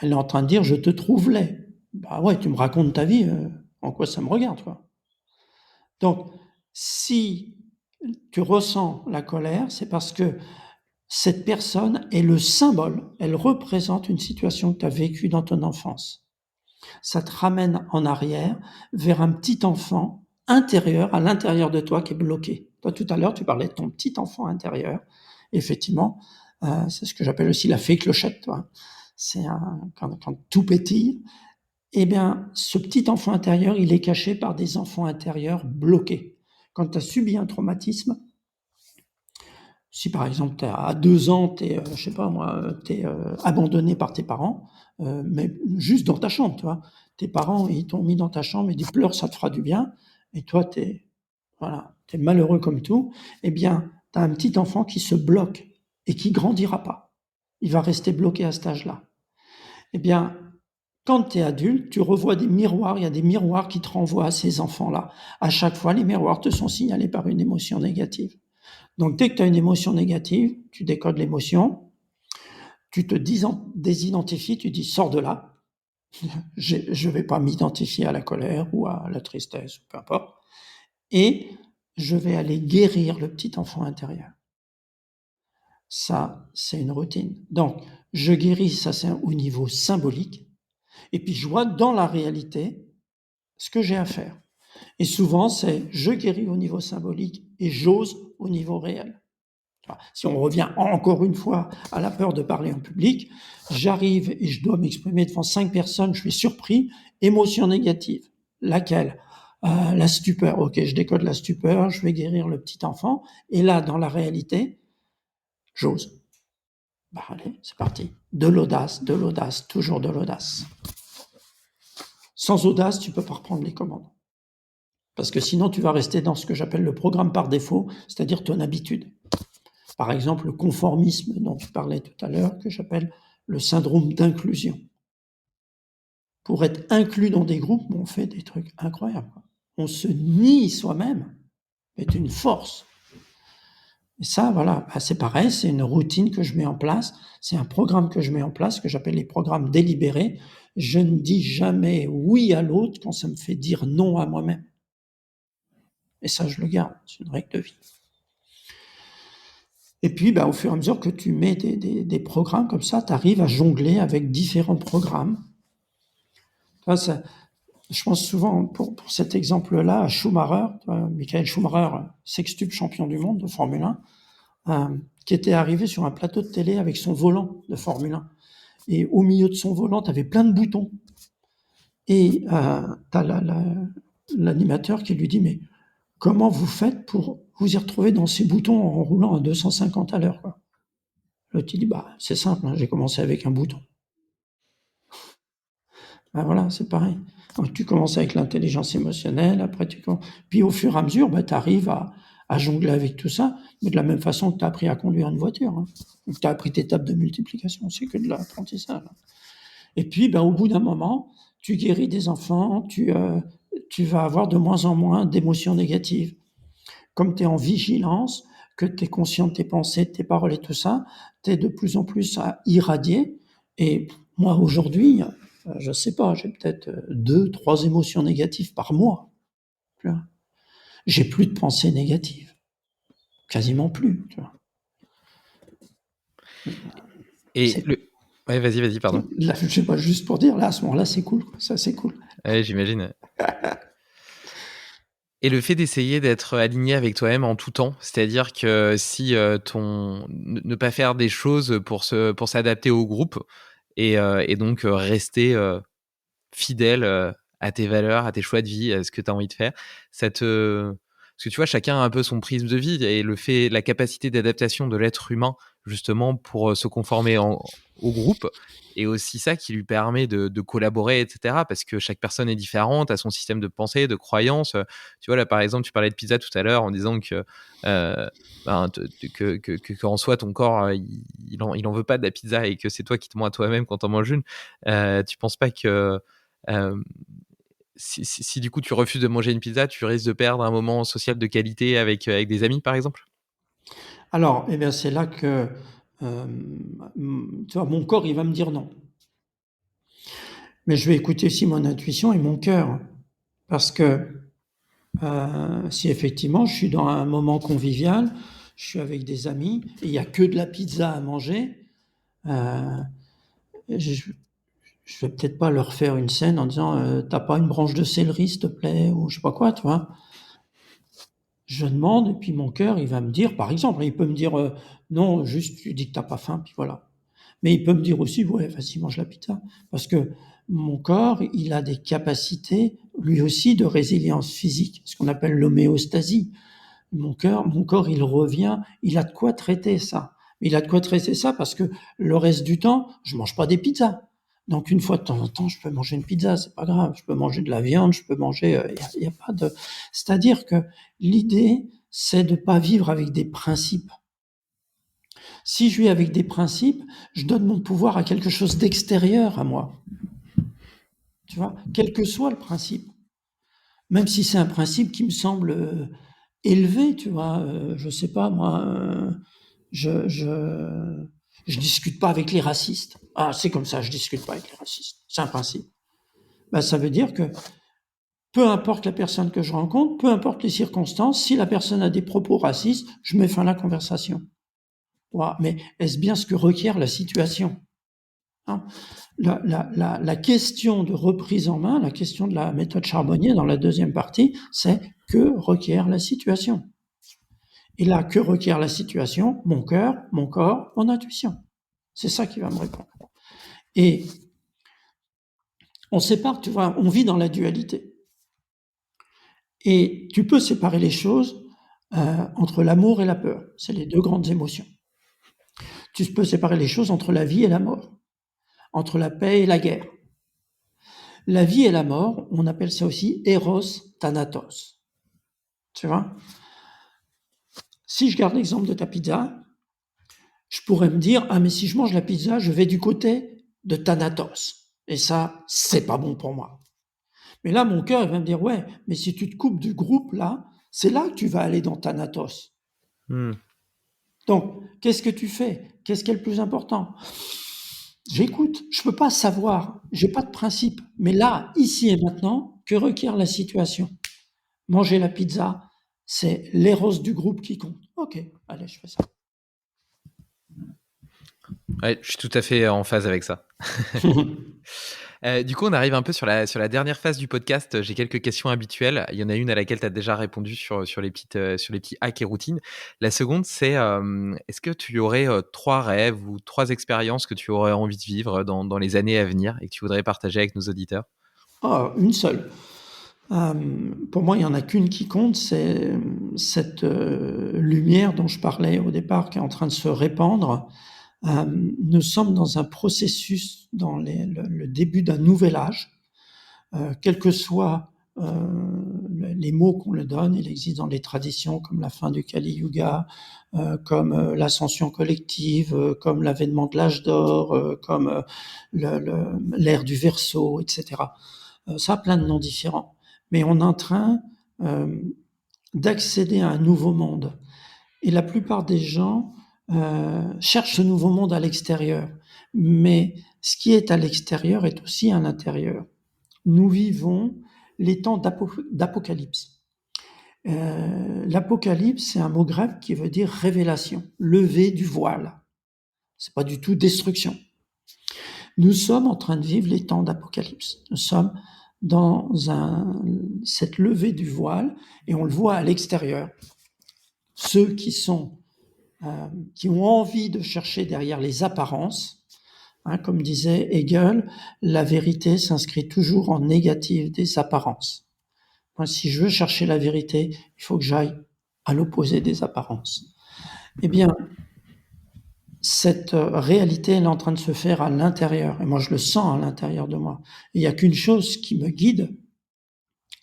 elle est en train de dire, je te trouve laid. Bah ouais, tu me racontes ta vie, en quoi ça me regarde, quoi. Donc, si tu ressens la colère, c'est parce que cette personne est le symbole, elle représente une situation que tu as vécue dans ton enfance. Ça te ramène en arrière vers un petit enfant intérieur, à l'intérieur de toi qui est bloqué. Toi, tout à l'heure, tu parlais de ton petit enfant intérieur. Effectivement, c'est ce que j'appelle aussi la fée clochette. Toi. C'est quand tout pétille, eh bien, ce petit enfant intérieur, il est caché par des enfants intérieurs bloqués. Quand tu as subi un traumatisme, si par exemple à 2 ans, je sais pas moi, t'es abandonné par tes parents, mais juste dans ta chambre, tu vois. Tes parents, ils t'ont mis dans ta chambre et dit pleure, ça te fera du bien. Et toi, voilà, t'es malheureux comme tout. Eh bien, t'as un petit enfant qui se bloque et qui grandira pas. Il va rester bloqué à cet âge-là. Eh bien, quand tu es adulte, tu revois des miroirs, il y a des miroirs qui te renvoient à ces enfants-là. À chaque fois, les miroirs te sont signalés par une émotion négative. Donc, dès que tu as une émotion négative, tu décodes l'émotion, tu te désidentifies, tu dis sors de là. Je ne vais pas m'identifier à la colère ou à la tristesse, peu importe. Et je vais aller guérir le petit enfant intérieur. Ça, c'est une routine. Donc, je guéris, ça c'est au niveau symbolique. Et puis, je vois dans la réalité ce que j'ai à faire. Et souvent, c'est je guéris au niveau symbolique et j'ose au niveau réel. Si on revient encore une fois à la peur de parler en public, j'arrive et je dois m'exprimer devant 5 personnes, je suis surpris, émotion négative. Laquelle? La stupeur. Ok, je décode la stupeur, je vais guérir le petit enfant. Et là, dans la réalité, j'ose. Bah allez, c'est parti. De l'audace, toujours de l'audace. Sans audace, tu peux pas reprendre les commandes. Parce que sinon, tu vas rester dans ce que j'appelle le programme par défaut, c'est-à-dire ton habitude. Par exemple, le conformisme dont tu parlais tout à l'heure, que j'appelle le syndrome d'inclusion. Pour être inclus dans des groupes, on fait des trucs incroyables. On se nie soi-même, c'est une force. Et ça, voilà, c'est pareil, c'est une routine que je mets en place, c'est un programme que je mets en place, que j'appelle les programmes délibérés. Je ne dis jamais oui à l'autre quand ça me fait dire non à moi-même. Et ça, je le garde, c'est une règle de vie. Et puis, au fur et à mesure que tu mets des programmes comme ça, tu arrives à jongler avec différents programmes. Ça, je pense souvent, pour cet exemple-là, à Schumacher, Michael Schumacher, sextuple champion du monde de Formule 1, qui était arrivé sur un plateau de télé avec son volant de Formule 1. Et au milieu de son volant, tu avais plein de boutons. Et tu as l'animateur qui lui dit, mais comment vous faites pour vous y retrouver dans ces boutons en roulant à 250 à l'heure, quoi? L'autre, il dit, c'est simple, j'ai commencé avec un bouton. Voilà, c'est pareil. Donc, tu commences avec l'intelligence émotionnelle, après puis au fur et à mesure, tu arrives à jongler avec tout ça, mais de la même façon que tu as appris à conduire une voiture, hein. Tu as appris tes tables de multiplication, c'est que de l'apprentissage. Et puis, au bout d'un moment, tu guéris des enfants, tu vas avoir de moins en moins d'émotions négatives. Comme tu es en vigilance, que tu es conscient de tes pensées, de tes paroles et tout ça, tu es de plus en plus à irradier. Et moi, aujourd'hui, je sais pas, j'ai peut-être 2, 3 émotions négatives par mois. J'ai plus de pensées négatives. Quasiment plus, tu vois. Et ouais, vas-y, pardon. Là, je sais pas, juste pour dire, là, à ce moment-là, c'est cool, quoi. Ça, c'est cool. Ouais, j'imagine. Et le fait d'essayer d'être aligné avec toi-même en tout temps, c'est-à-dire que si ne pas faire des choses pour s'adapter au groupe et donc rester fidèle à tes valeurs, à tes choix de vie, à ce que tu as envie de faire, parce que tu vois, chacun a un peu son prisme de vie et la capacité d'adaptation de l'être humain justement pour se conformer au groupe, et aussi ça qui lui permet de collaborer, etc. Parce que chaque personne est différente, a son système de pensée, de croyance. Tu vois, là, par exemple, tu parlais de pizza tout à l'heure en disant que en soi, ton corps, il en veut pas de la pizza et que c'est toi qui te mens à toi-même quand t'en manges une. Tu penses pas que si du coup tu refuses de manger une pizza, tu risques de perdre un moment social de qualité avec des amis, par exemple? Alors, eh bien, c'est là que, tu vois, mon corps, il va me dire non. Mais je vais écouter aussi mon intuition et mon cœur. Parce que si effectivement je suis dans un moment convivial, je suis avec des amis, et il n'y a que de la pizza à manger, je ne vais peut-être pas leur faire une scène en disant t'as pas une branche de céleri, s'il te plaît, ou je sais pas quoi, tu vois. Je demande, et puis mon cœur, il va me dire, par exemple, il peut me dire non, juste tu dis que t'as pas faim, puis voilà. Mais il peut me dire aussi, ouais, vas-y, mange la pizza. Parce que mon corps, il a des capacités, lui aussi, de résilience physique, ce qu'on appelle l'homéostasie. Mon corps, il revient, il a de quoi traiter ça. Il a de quoi traiter ça parce que le reste du temps, je mange pas des pizzas. Donc une fois de temps en temps, je peux manger une pizza, c'est pas grave. Je peux manger de la viande, je peux manger. Y a pas de. C'est-à-dire que l'idée, c'est de pas vivre avec des principes. Si je vis avec des principes, je donne mon pouvoir à quelque chose d'extérieur à moi. Tu vois, quel que soit le principe, même si c'est un principe qui me semble élevé, tu vois. Je sais pas moi. Je, je, je discute pas avec les racistes. Ah, c'est comme ça, je discute pas avec les racistes. C'est un principe. Ben, ça veut dire que peu importe la personne que je rencontre, peu importe les circonstances, si la personne a des propos racistes, je mets fin à la conversation. Ouais, mais est-ce bien ce que requiert la situation? Hein, la question de reprise en main, la question de la méthode Charbonnier dans la deuxième partie, c'est que requiert la situation? Et là, que requiert la situation? Mon cœur, mon corps, mon intuition. C'est ça qui va me répondre. Et on sépare, tu vois, on vit dans la dualité. Et tu peux séparer les choses entre l'amour et la peur. C'est les deux grandes émotions. Tu peux séparer les choses entre la vie et la mort, entre la paix et la guerre. La vie et la mort, on appelle ça aussi Eros Thanatos. Tu vois? Si je garde l'exemple de ta pizza, je pourrais me dire, ah mais si je mange la pizza, je vais du côté de Thanatos. Et ça, c'est pas bon pour moi. Mais là, mon cœur, il va me dire, ouais, mais si tu te coupes du groupe, là, c'est là que tu vas aller dans Thanatos. Mmh. Donc, qu'est-ce que tu fais? Qu'est-ce qui est le plus important? J'écoute, je peux pas savoir, j'ai pas de principe. Mais là, ici et maintenant, que requiert la situation? Manger la pizza, c'est l'éros du groupe qui compte. Ok, allez, je fais ça. Ouais, je suis tout à fait en phase avec ça. Du coup, on arrive un peu sur la dernière phase du podcast. J'ai quelques questions habituelles. Il y en a une à laquelle tu as déjà répondu sur les petits hacks et routines. La seconde, c'est est-ce que tu aurais 3 rêves ou 3 expériences que tu aurais envie de vivre dans les années à venir et que tu voudrais partager avec nos auditeurs? Ah, une seule. Pour moi, il n'y en a qu'une qui compte, c'est cette lumière dont je parlais au départ, qui est en train de se répandre. Nous sommes dans un processus, dans le début d'un nouvel âge. Quels que soient les mots qu'on le donne, il existe dans les traditions comme la fin du Kali Yuga, comme l'ascension collective, comme l'avènement de l'âge d'or, comme l'ère du Verseau, etc. Ça a plein de noms différents. Mais on est en train d'accéder à un nouveau monde. Et la plupart des gens cherchent ce nouveau monde à l'extérieur. Mais ce qui est à l'extérieur est aussi à l'intérieur. Nous vivons les temps d'apocalypse. L'apocalypse, c'est un mot grec qui veut dire révélation, lever du voile. C'est pas du tout destruction. Nous sommes en train de vivre les temps d'apocalypse. Nous sommes dans cette levée du voile et on le voit à l'extérieur. Ceux qui ont envie de chercher derrière les apparences, comme disait Hegel, la vérité s'inscrit toujours en négative des apparences. Moi, si je veux chercher la vérité, il faut que j'aille à l'opposé des apparences. Eh bien, cette réalité, elle est en train de se faire à l'intérieur. Et moi, je le sens à l'intérieur de moi. Il n'y a qu'une chose qui me guide,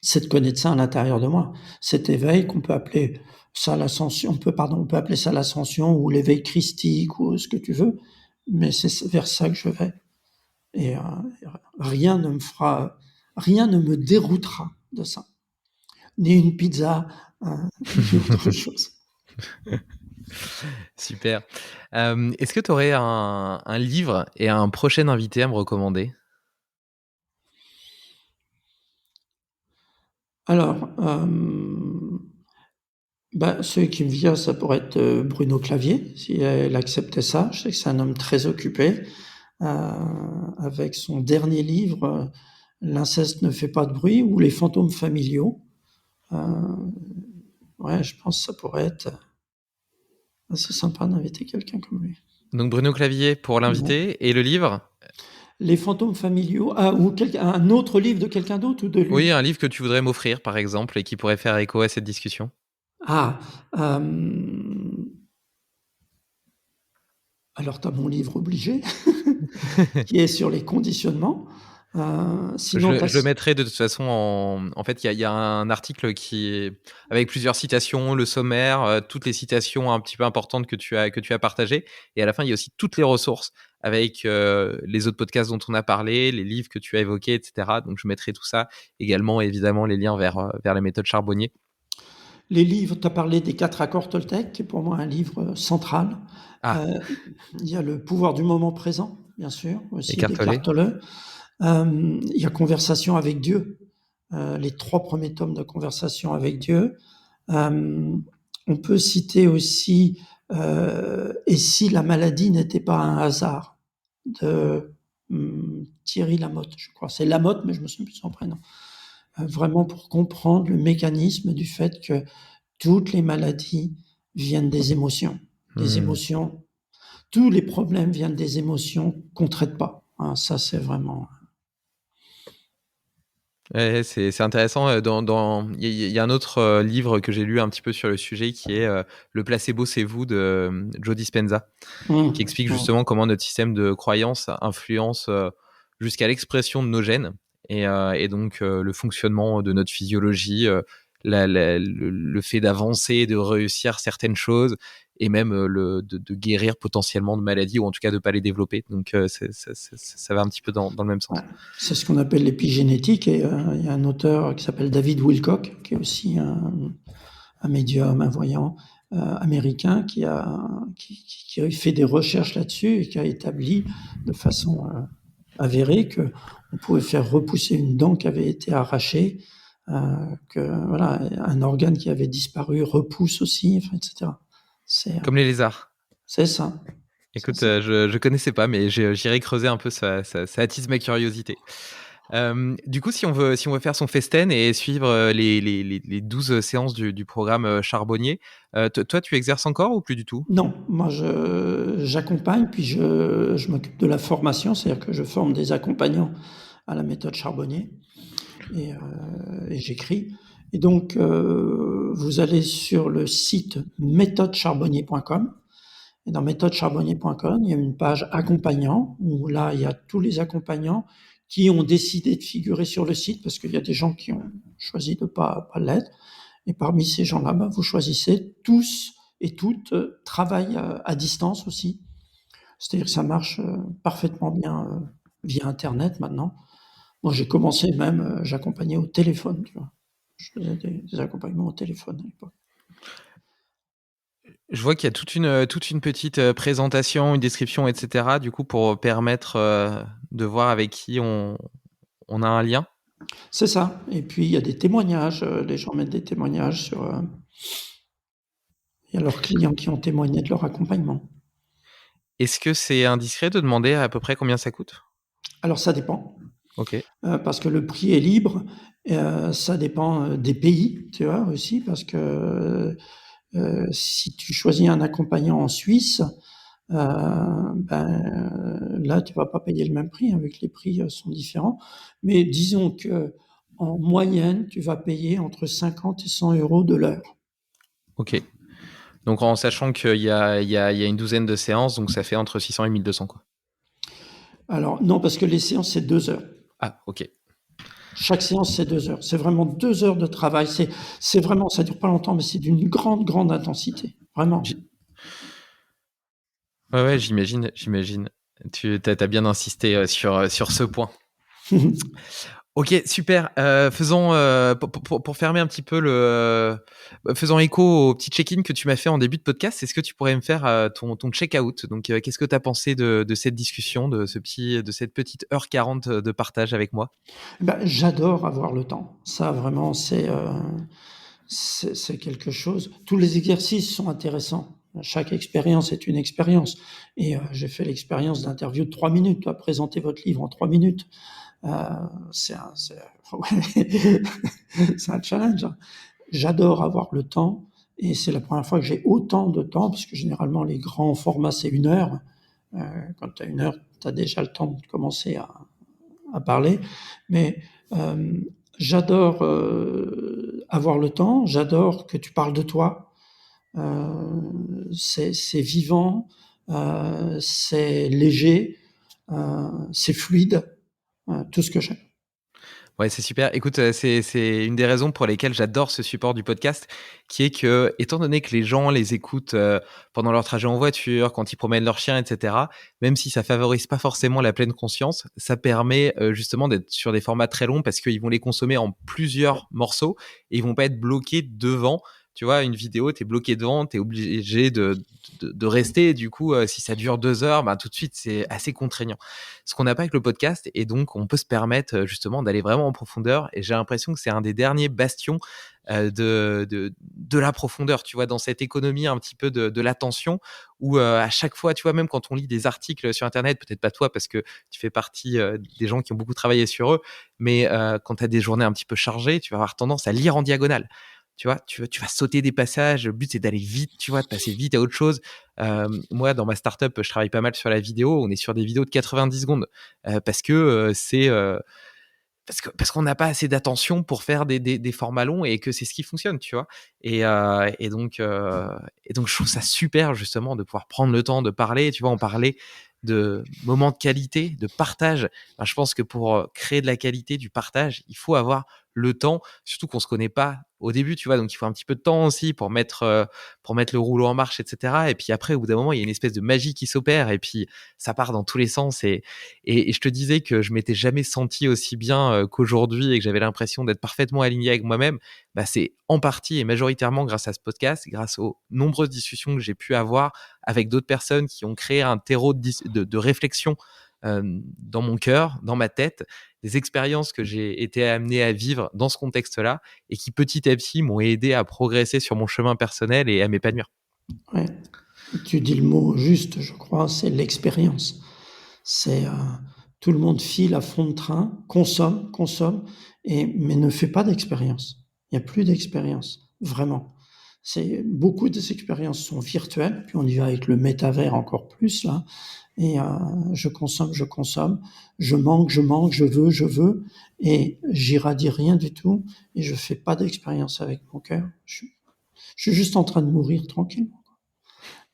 c'est de connaître ça à l'intérieur de moi. Cet éveil qu'on peut appeler ça l'ascension, on peut appeler ça l'ascension ou l'éveil christique ou ce que tu veux, mais c'est vers ça que je vais. Et rien ne me fera rien ne me déroutera de ça. Ni une pizza, ni autre chose. Super. Est-ce que tu aurais un livre et un prochain invité à me recommander? Alors, celui qui me vient, ça pourrait être Bruno Clavier, si elle acceptait ça. Je sais que c'est un homme très occupé, avec son dernier livre, L'inceste ne fait pas de bruit ou Les fantômes familiaux. Ouais, je pense que ça pourrait être assez sympa d'inviter quelqu'un comme lui. Donc Bruno Clavier pour l'invité et le livre? Les fantômes familiaux, ou un autre livre de quelqu'un d'autre ou de Oui, lui? un livre que tu voudrais m'offrir, par exemple, et qui pourrait faire écho à cette discussion. Ah, alors tu as mon livre obligé, qui est sur les conditionnements. Sinon, Je le mettrai de toute façon en fait, il y a un article qui est avec plusieurs citations, le sommaire, toutes les citations un petit peu importantes que tu as partagées, et à la fin, il y a aussi toutes les ressources avec les autres podcasts dont on a parlé, les livres que tu as évoqués, et cetera. Donc je mettrai tout ça, également évidemment les liens vers la méthode Charbonnier. les livres, tu as parlé des 4 accords Toltec, qui est pour moi un livre central. Ah, Euh, il y a Le pouvoir du moment présent, bien sûr, aussi écartelé. d'Eckhart il y a Conversation avec Dieu, les 3 premiers tomes de Conversation avec Dieu. On peut citer aussi Et si la maladie n'était pas un hasard, de Thierry Lamotte, je crois. C'est Lamotte, mais je me souviens plus de son prénom. Vraiment pour comprendre le mécanisme du fait que toutes les maladies viennent des émotions. Des émotions, tous les problèmes viennent des émotions qu'on ne traite pas. Ça, c'est vraiment... Ouais, c'est intéressant. Il y a un autre livre que j'ai lu un petit peu sur le sujet qui est Le placebo, c'est vous de Joe Dispenza, qui explique justement comment notre système de croyance influence jusqu'à l'expression de nos gènes et donc le fonctionnement de notre physiologie, le fait d'avancer, de réussir certaines choses et même de guérir potentiellement de maladies ou en tout cas de ne pas les développer. Donc ça va un petit peu dans le même Ouais. sens. C'est ce qu'on appelle l'épigénétique et il y a un auteur qui s'appelle David Wilcock, qui est aussi un médium, un voyant américain qui a fait des recherches là-dessus et qui a établi de façon avérée que on pouvait faire repousser une dent qui avait été arrachée, que voilà, un organe qui avait disparu repousse aussi, enfin, etc. Comme les lézards. C'est ça. Écoute, je connaissais pas, mais j'irai creuser un peu, ça attise ma curiosité. Du coup, si on veut faire son festen et suivre les 12 séances du programme Charbonnier, toi, tu exerces encore ou plus du tout? Non, moi j'accompagne, puis je m'occupe de la formation, c'est-à-dire que je forme des accompagnants à la méthode Charbonnier et j'écris. Et donc, vous allez sur le site méthodecharbonnier.com. Et dans méthodecharbonnier.com, il y a une page accompagnants, où là, il y a tous les accompagnants qui ont décidé de figurer sur le site, parce qu'il y a des gens qui ont choisi de pas l'être. Et parmi ces gens-là, vous choisissez tous et toutes travaillent à distance aussi. C'est-à-dire que ça marche parfaitement bien via Internet maintenant. Moi, j'ai commencé même, j'accompagnais au téléphone, tu vois. Je faisais des accompagnements au téléphone à l'époque. Je vois qu'il y a toute une petite présentation, une description, etc. Du coup, pour permettre de voir avec qui on a un lien. C'est ça. Et puis, il y a des témoignages. Les gens mettent des témoignages sur... il y a leurs clients qui ont témoigné de leur accompagnement. Est-ce que c'est indiscret de demander à peu près combien ça coûte? Alors, ça dépend. Ok. Parce que le prix est libre. Ça dépend des pays, tu vois, aussi, parce que si tu choisis un accompagnant en Suisse, là, tu vas pas payer le même prix, avec les prix sont différents. Mais disons que en moyenne, tu vas payer entre 50 et 100 euros de l'heure. Ok. Donc en sachant qu'il y a une douzaine de séances, donc ça fait entre 600 et 1200 quoi. Alors non, parce que les séances, c'est 2 heures. Ah, ok. Chaque séance, c'est 2 heures. C'est vraiment 2 heures de travail. C'est vraiment, ça dure pas longtemps, mais c'est d'une grande, grande intensité. Vraiment. Ouais, j'imagine. Tu as bien insisté sur ce point. Ok, super. Pour fermer un petit peu faisant écho au petit check-in que tu m'as fait en début de podcast, est-ce que tu pourrais me faire ton check-out? Donc, qu'est-ce que tu as pensé de cette discussion, de cette petite heure 40 de partage avec moi? Ben, j'adore avoir le temps. Ça, vraiment, c'est quelque chose. Tous les exercices sont intéressants. Chaque expérience est une expérience. Et j'ai fait l'expérience d'interview de 3 minutes. Toi, présenter votre livre en 3 minutes. Euh, ouais, c'est un challenge. J'adore avoir le temps. Et c'est la première fois que j'ai autant de temps, parce que généralement, les grands formats, c'est 1 heure. Quand tu as 1 heure, tu as déjà le temps de commencer à parler. Mais euh, j'adore avoir le temps, j'adore que tu parles de toi. Euh, c'est vivant, c'est léger, c'est fluide, tout ce que j'aime. Ouais, c'est super. Écoute, c'est une des raisons pour lesquelles j'adore ce support du podcast, qui est que, étant donné que les gens les écoutent pendant leur trajet en voiture, quand ils promènent leur chien, etc., même si ça favorise pas forcément la pleine conscience, ça permet justement d'être sur des formats très longs parce qu'ils vont les consommer en plusieurs morceaux et ils vont pas être bloqués devant. Tu vois, une vidéo, tu es bloqué devant, tu es obligé de rester. Du coup, si ça dure 2 heures, bah, tout de suite, c'est assez contraignant. Ce qu'on n'a pas avec le podcast, et donc on peut se permettre justement d'aller vraiment en profondeur. Et j'ai l'impression que c'est un des derniers bastions de la profondeur, tu vois, dans cette économie un petit peu de l'attention, où à chaque fois, tu vois, même quand on lit des articles sur Internet, peut-être pas toi, parce que tu fais partie des gens qui ont beaucoup travaillé sur eux, mais quand tu as des journées un petit peu chargées, tu vas avoir tendance à lire en diagonale. Tu vois, tu vas sauter des passages. Le but, c'est d'aller vite, tu vois, de passer vite à autre chose. Moi, dans ma startup, je travaille pas mal sur la vidéo. On est sur des vidéos de 90 secondes parce que parce qu'on n'a pas assez d'attention pour faire des formats longs et que c'est ce qui fonctionne, tu vois. Et, euh, et, donc, euh, et donc, je trouve ça super justement de pouvoir prendre le temps de parler. Tu vois, on parlait de moments de qualité, de partage. Enfin, je pense que pour créer de la qualité, du partage, il faut avoir le temps, surtout qu'on se connaît pas au début, tu vois. Donc, il faut un petit peu de temps aussi pour mettre le rouleau en marche, etc. Et puis après, au bout d'un moment, il y a une espèce de magie qui s'opère et puis ça part dans tous les sens. Et je te disais que je m'étais jamais senti aussi bien qu'aujourd'hui et que j'avais l'impression d'être parfaitement aligné avec moi-même. Bah, c'est en partie et majoritairement grâce à ce podcast, grâce aux nombreuses discussions que j'ai pu avoir avec d'autres personnes qui ont créé un terreau de réflexion dans mon cœur, dans ma tête, des expériences que j'ai été amené à vivre dans ce contexte-là et qui petit à petit m'ont aidé à progresser sur mon chemin personnel et à m'épanouir. Ouais. Tu dis le mot juste, je crois, c'est l'expérience. C'est tout le monde file à fond de train, consomme, consomme, mais ne fait pas d'expérience. Il n'y a plus d'expérience, vraiment. C'est beaucoup des expériences sont virtuelles, puis on y va avec le métavers encore plus là. Et je consomme, je manque, je veux, et j'irradie rien du tout, et je fais pas d'expérience avec mon cœur. Je suis juste en train de mourir tranquillement.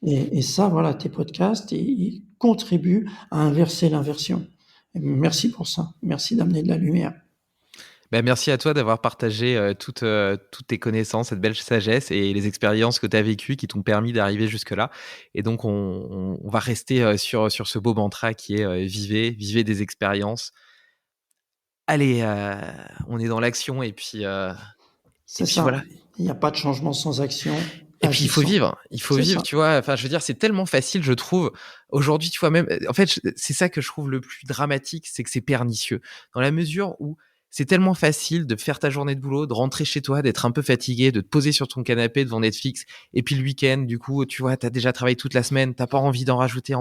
Et ça, voilà, tes podcasts, ils contribuent à inverser l'inversion. Et merci pour ça. Merci d'amener de la lumière. Ben, merci à toi d'avoir partagé toutes tes connaissances, cette belle sagesse et les expériences que tu as vécues qui t'ont permis d'arriver jusque-là. Et donc, on va rester sur ce beau mantra qui est vivez des expériences. Allez, on est dans l'action et C'est puis ça. voilà. Il n'y a pas de changement sans action. Et puis Agissons. il faut C'est vivre, ça. tu vois. Enfin, je veux dire, c'est tellement facile, je trouve. Aujourd'hui, tu vois même. En fait, c'est ça que je trouve le plus dramatique, c'est que c'est pernicieux. Dans la mesure où c'est tellement facile de faire ta journée de boulot, de rentrer chez toi, d'être un peu fatigué, de te poser sur ton canapé devant Netflix, et puis le week-end, du coup, tu vois, t'as déjà travaillé toute la semaine, t'as pas envie d'en rajouter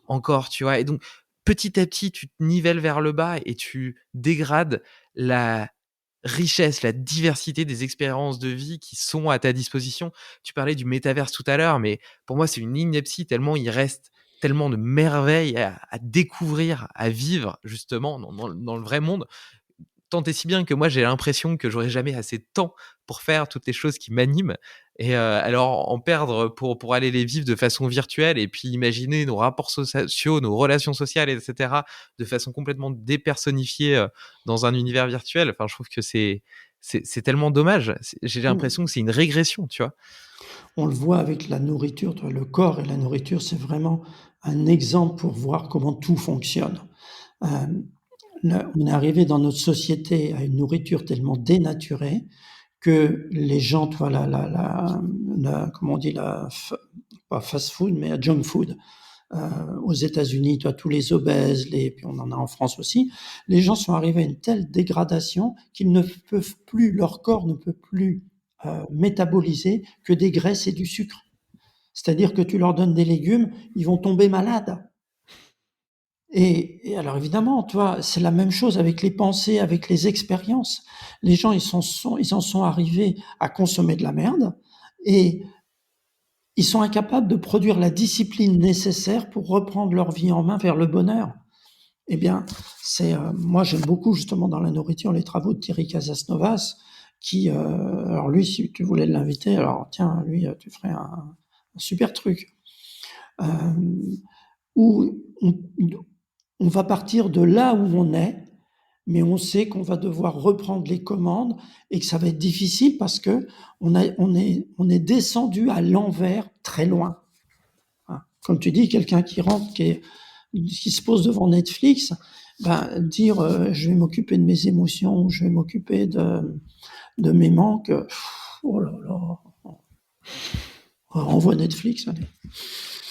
encore, tu vois. Et donc, petit à petit, tu te nivelles vers le bas et tu dégrades la richesse, la diversité des expériences de vie qui sont à ta disposition. Tu parlais du métaverse tout à l'heure, mais pour moi, c'est une ineptie tellement il reste tellement de merveilles à découvrir, à vivre justement dans le vrai monde. Tant et si bien que moi, j'ai l'impression que j'aurai jamais assez de temps pour faire toutes les choses qui m'animent. Et alors, en perdre pour aller les vivre de façon virtuelle et puis imaginer nos rapports sociaux, nos relations sociales, etc., de façon complètement dépersonnifiée dans un univers virtuel. Enfin, je trouve que c'est tellement dommage. J'ai l'impression que c'est une régression, tu vois. On le voit avec la nourriture. Le corps et la nourriture, c'est vraiment un exemple pour voir comment tout fonctionne. Euh, on est arrivé dans notre société à une nourriture tellement dénaturée que les gens, tu vois, comment on dit, pas fast food, mais la junk food. Aux États-Unis, tu as tous les obèses, puis on en a en France aussi. Les gens sont arrivés à une telle dégradation qu'ils ne peuvent plus, leur corps ne peut plus métaboliser que des graisses et du sucre. C'est-à-dire que tu leur donnes des légumes, ils vont tomber malades. Et alors évidemment, tu vois, c'est la même chose avec les pensées, avec les expériences. Les gens, ils en sont arrivés à consommer de la merde et ils sont incapables de produire la discipline nécessaire pour reprendre leur vie en main vers le bonheur. Eh bien, moi j'aime beaucoup justement dans la nourriture les travaux de Thierry Casasnovas, qui, alors lui, si tu voulais l'inviter, alors tiens, lui, tu ferais un super truc. Où on va partir de là où on est, mais on sait qu'on va devoir reprendre les commandes et que ça va être difficile parce que on est descendu à l'envers très loin. Hein. Comme tu dis, quelqu'un qui rentre, qui se pose devant Netflix, ben, dire je vais m'occuper de mes émotions, je vais m'occuper de mes manques, oh là là, renvoie Netflix. Allez.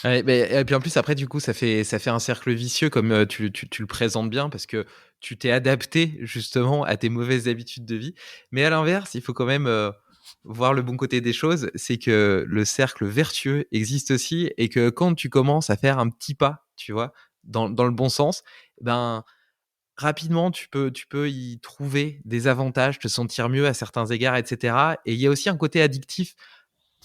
Ouais, et puis en plus après du coup ça fait un cercle vicieux comme tu le présentes bien parce que tu t'es adapté justement à tes mauvaises habitudes de vie. Mais à l'inverse, il faut quand même voir le bon côté des choses, c'est que le cercle vertueux existe aussi et que quand tu commences à faire un petit pas, tu vois, dans le bon sens, ben rapidement tu peux y trouver des avantages, te sentir mieux à certains égards, etc. Et il y a aussi un côté addictif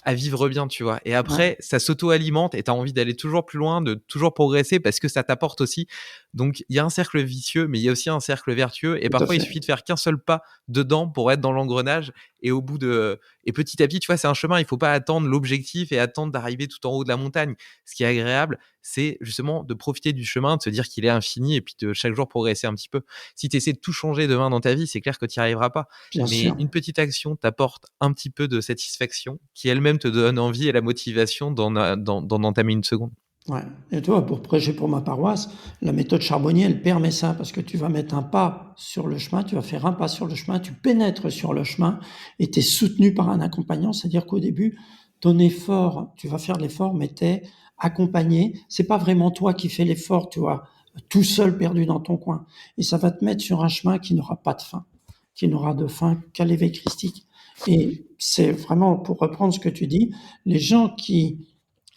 à vivre bien, tu vois. Et Ouais, après, ça s'auto-alimente et tu as envie d'aller toujours plus loin, de toujours progresser parce que ça t'apporte aussi. Donc, il y a un cercle vicieux, mais il y a aussi un cercle vertueux. Et tout à parfois, il fait. suffit de faire qu'un seul pas dedans pour être dans l'engrenage. Et au bout de. Et petit à petit, tu vois, c'est un chemin. Il faut pas attendre l'objectif et attendre d'arriver tout en haut de la montagne. Ce qui est agréable, c'est justement de profiter du chemin, de se dire qu'il est infini et puis de chaque jour progresser un petit peu. Si tu essaies de tout changer demain dans ta vie, c'est clair que tu n'y arriveras pas. Bien Mais sûr. une petite action t'apporte un petit peu de satisfaction qui elle-même te donne envie et la motivation d'en entamer une seconde. Ouais. Et toi, pour prêcher pour ma paroisse, la méthode Charbonnier, elle permet ça parce que tu vas mettre un pas sur le chemin, tu vas faire un pas sur le chemin, tu pénètres sur le chemin et tu es soutenu par un accompagnant. C'est-à-dire qu'au début, ton effort, tu vas faire l'effort, mais tu es accompagné. C'est pas vraiment toi qui fais l'effort, tu vois, tout seul perdu dans ton coin. Et ça va te mettre sur un chemin qui n'aura pas de fin, qui n'aura de fin qu'à l'éveil christique. Et c'est vraiment, pour reprendre ce que tu dis, les gens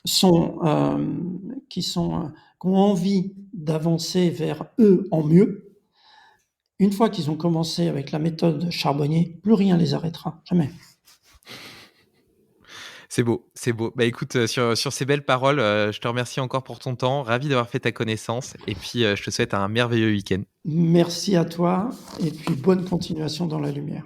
sont, qui ont envie d'avancer vers eux en mieux, une fois qu'ils ont commencé avec la méthode Charbonnier, plus rien les arrêtera, jamais. C'est beau, c'est beau. Bah écoute, sur ces belles paroles, je te remercie encore pour ton temps. Ravi d'avoir fait ta connaissance. Et puis, je te souhaite un merveilleux week-end. Merci à toi et puis bonne continuation dans la lumière.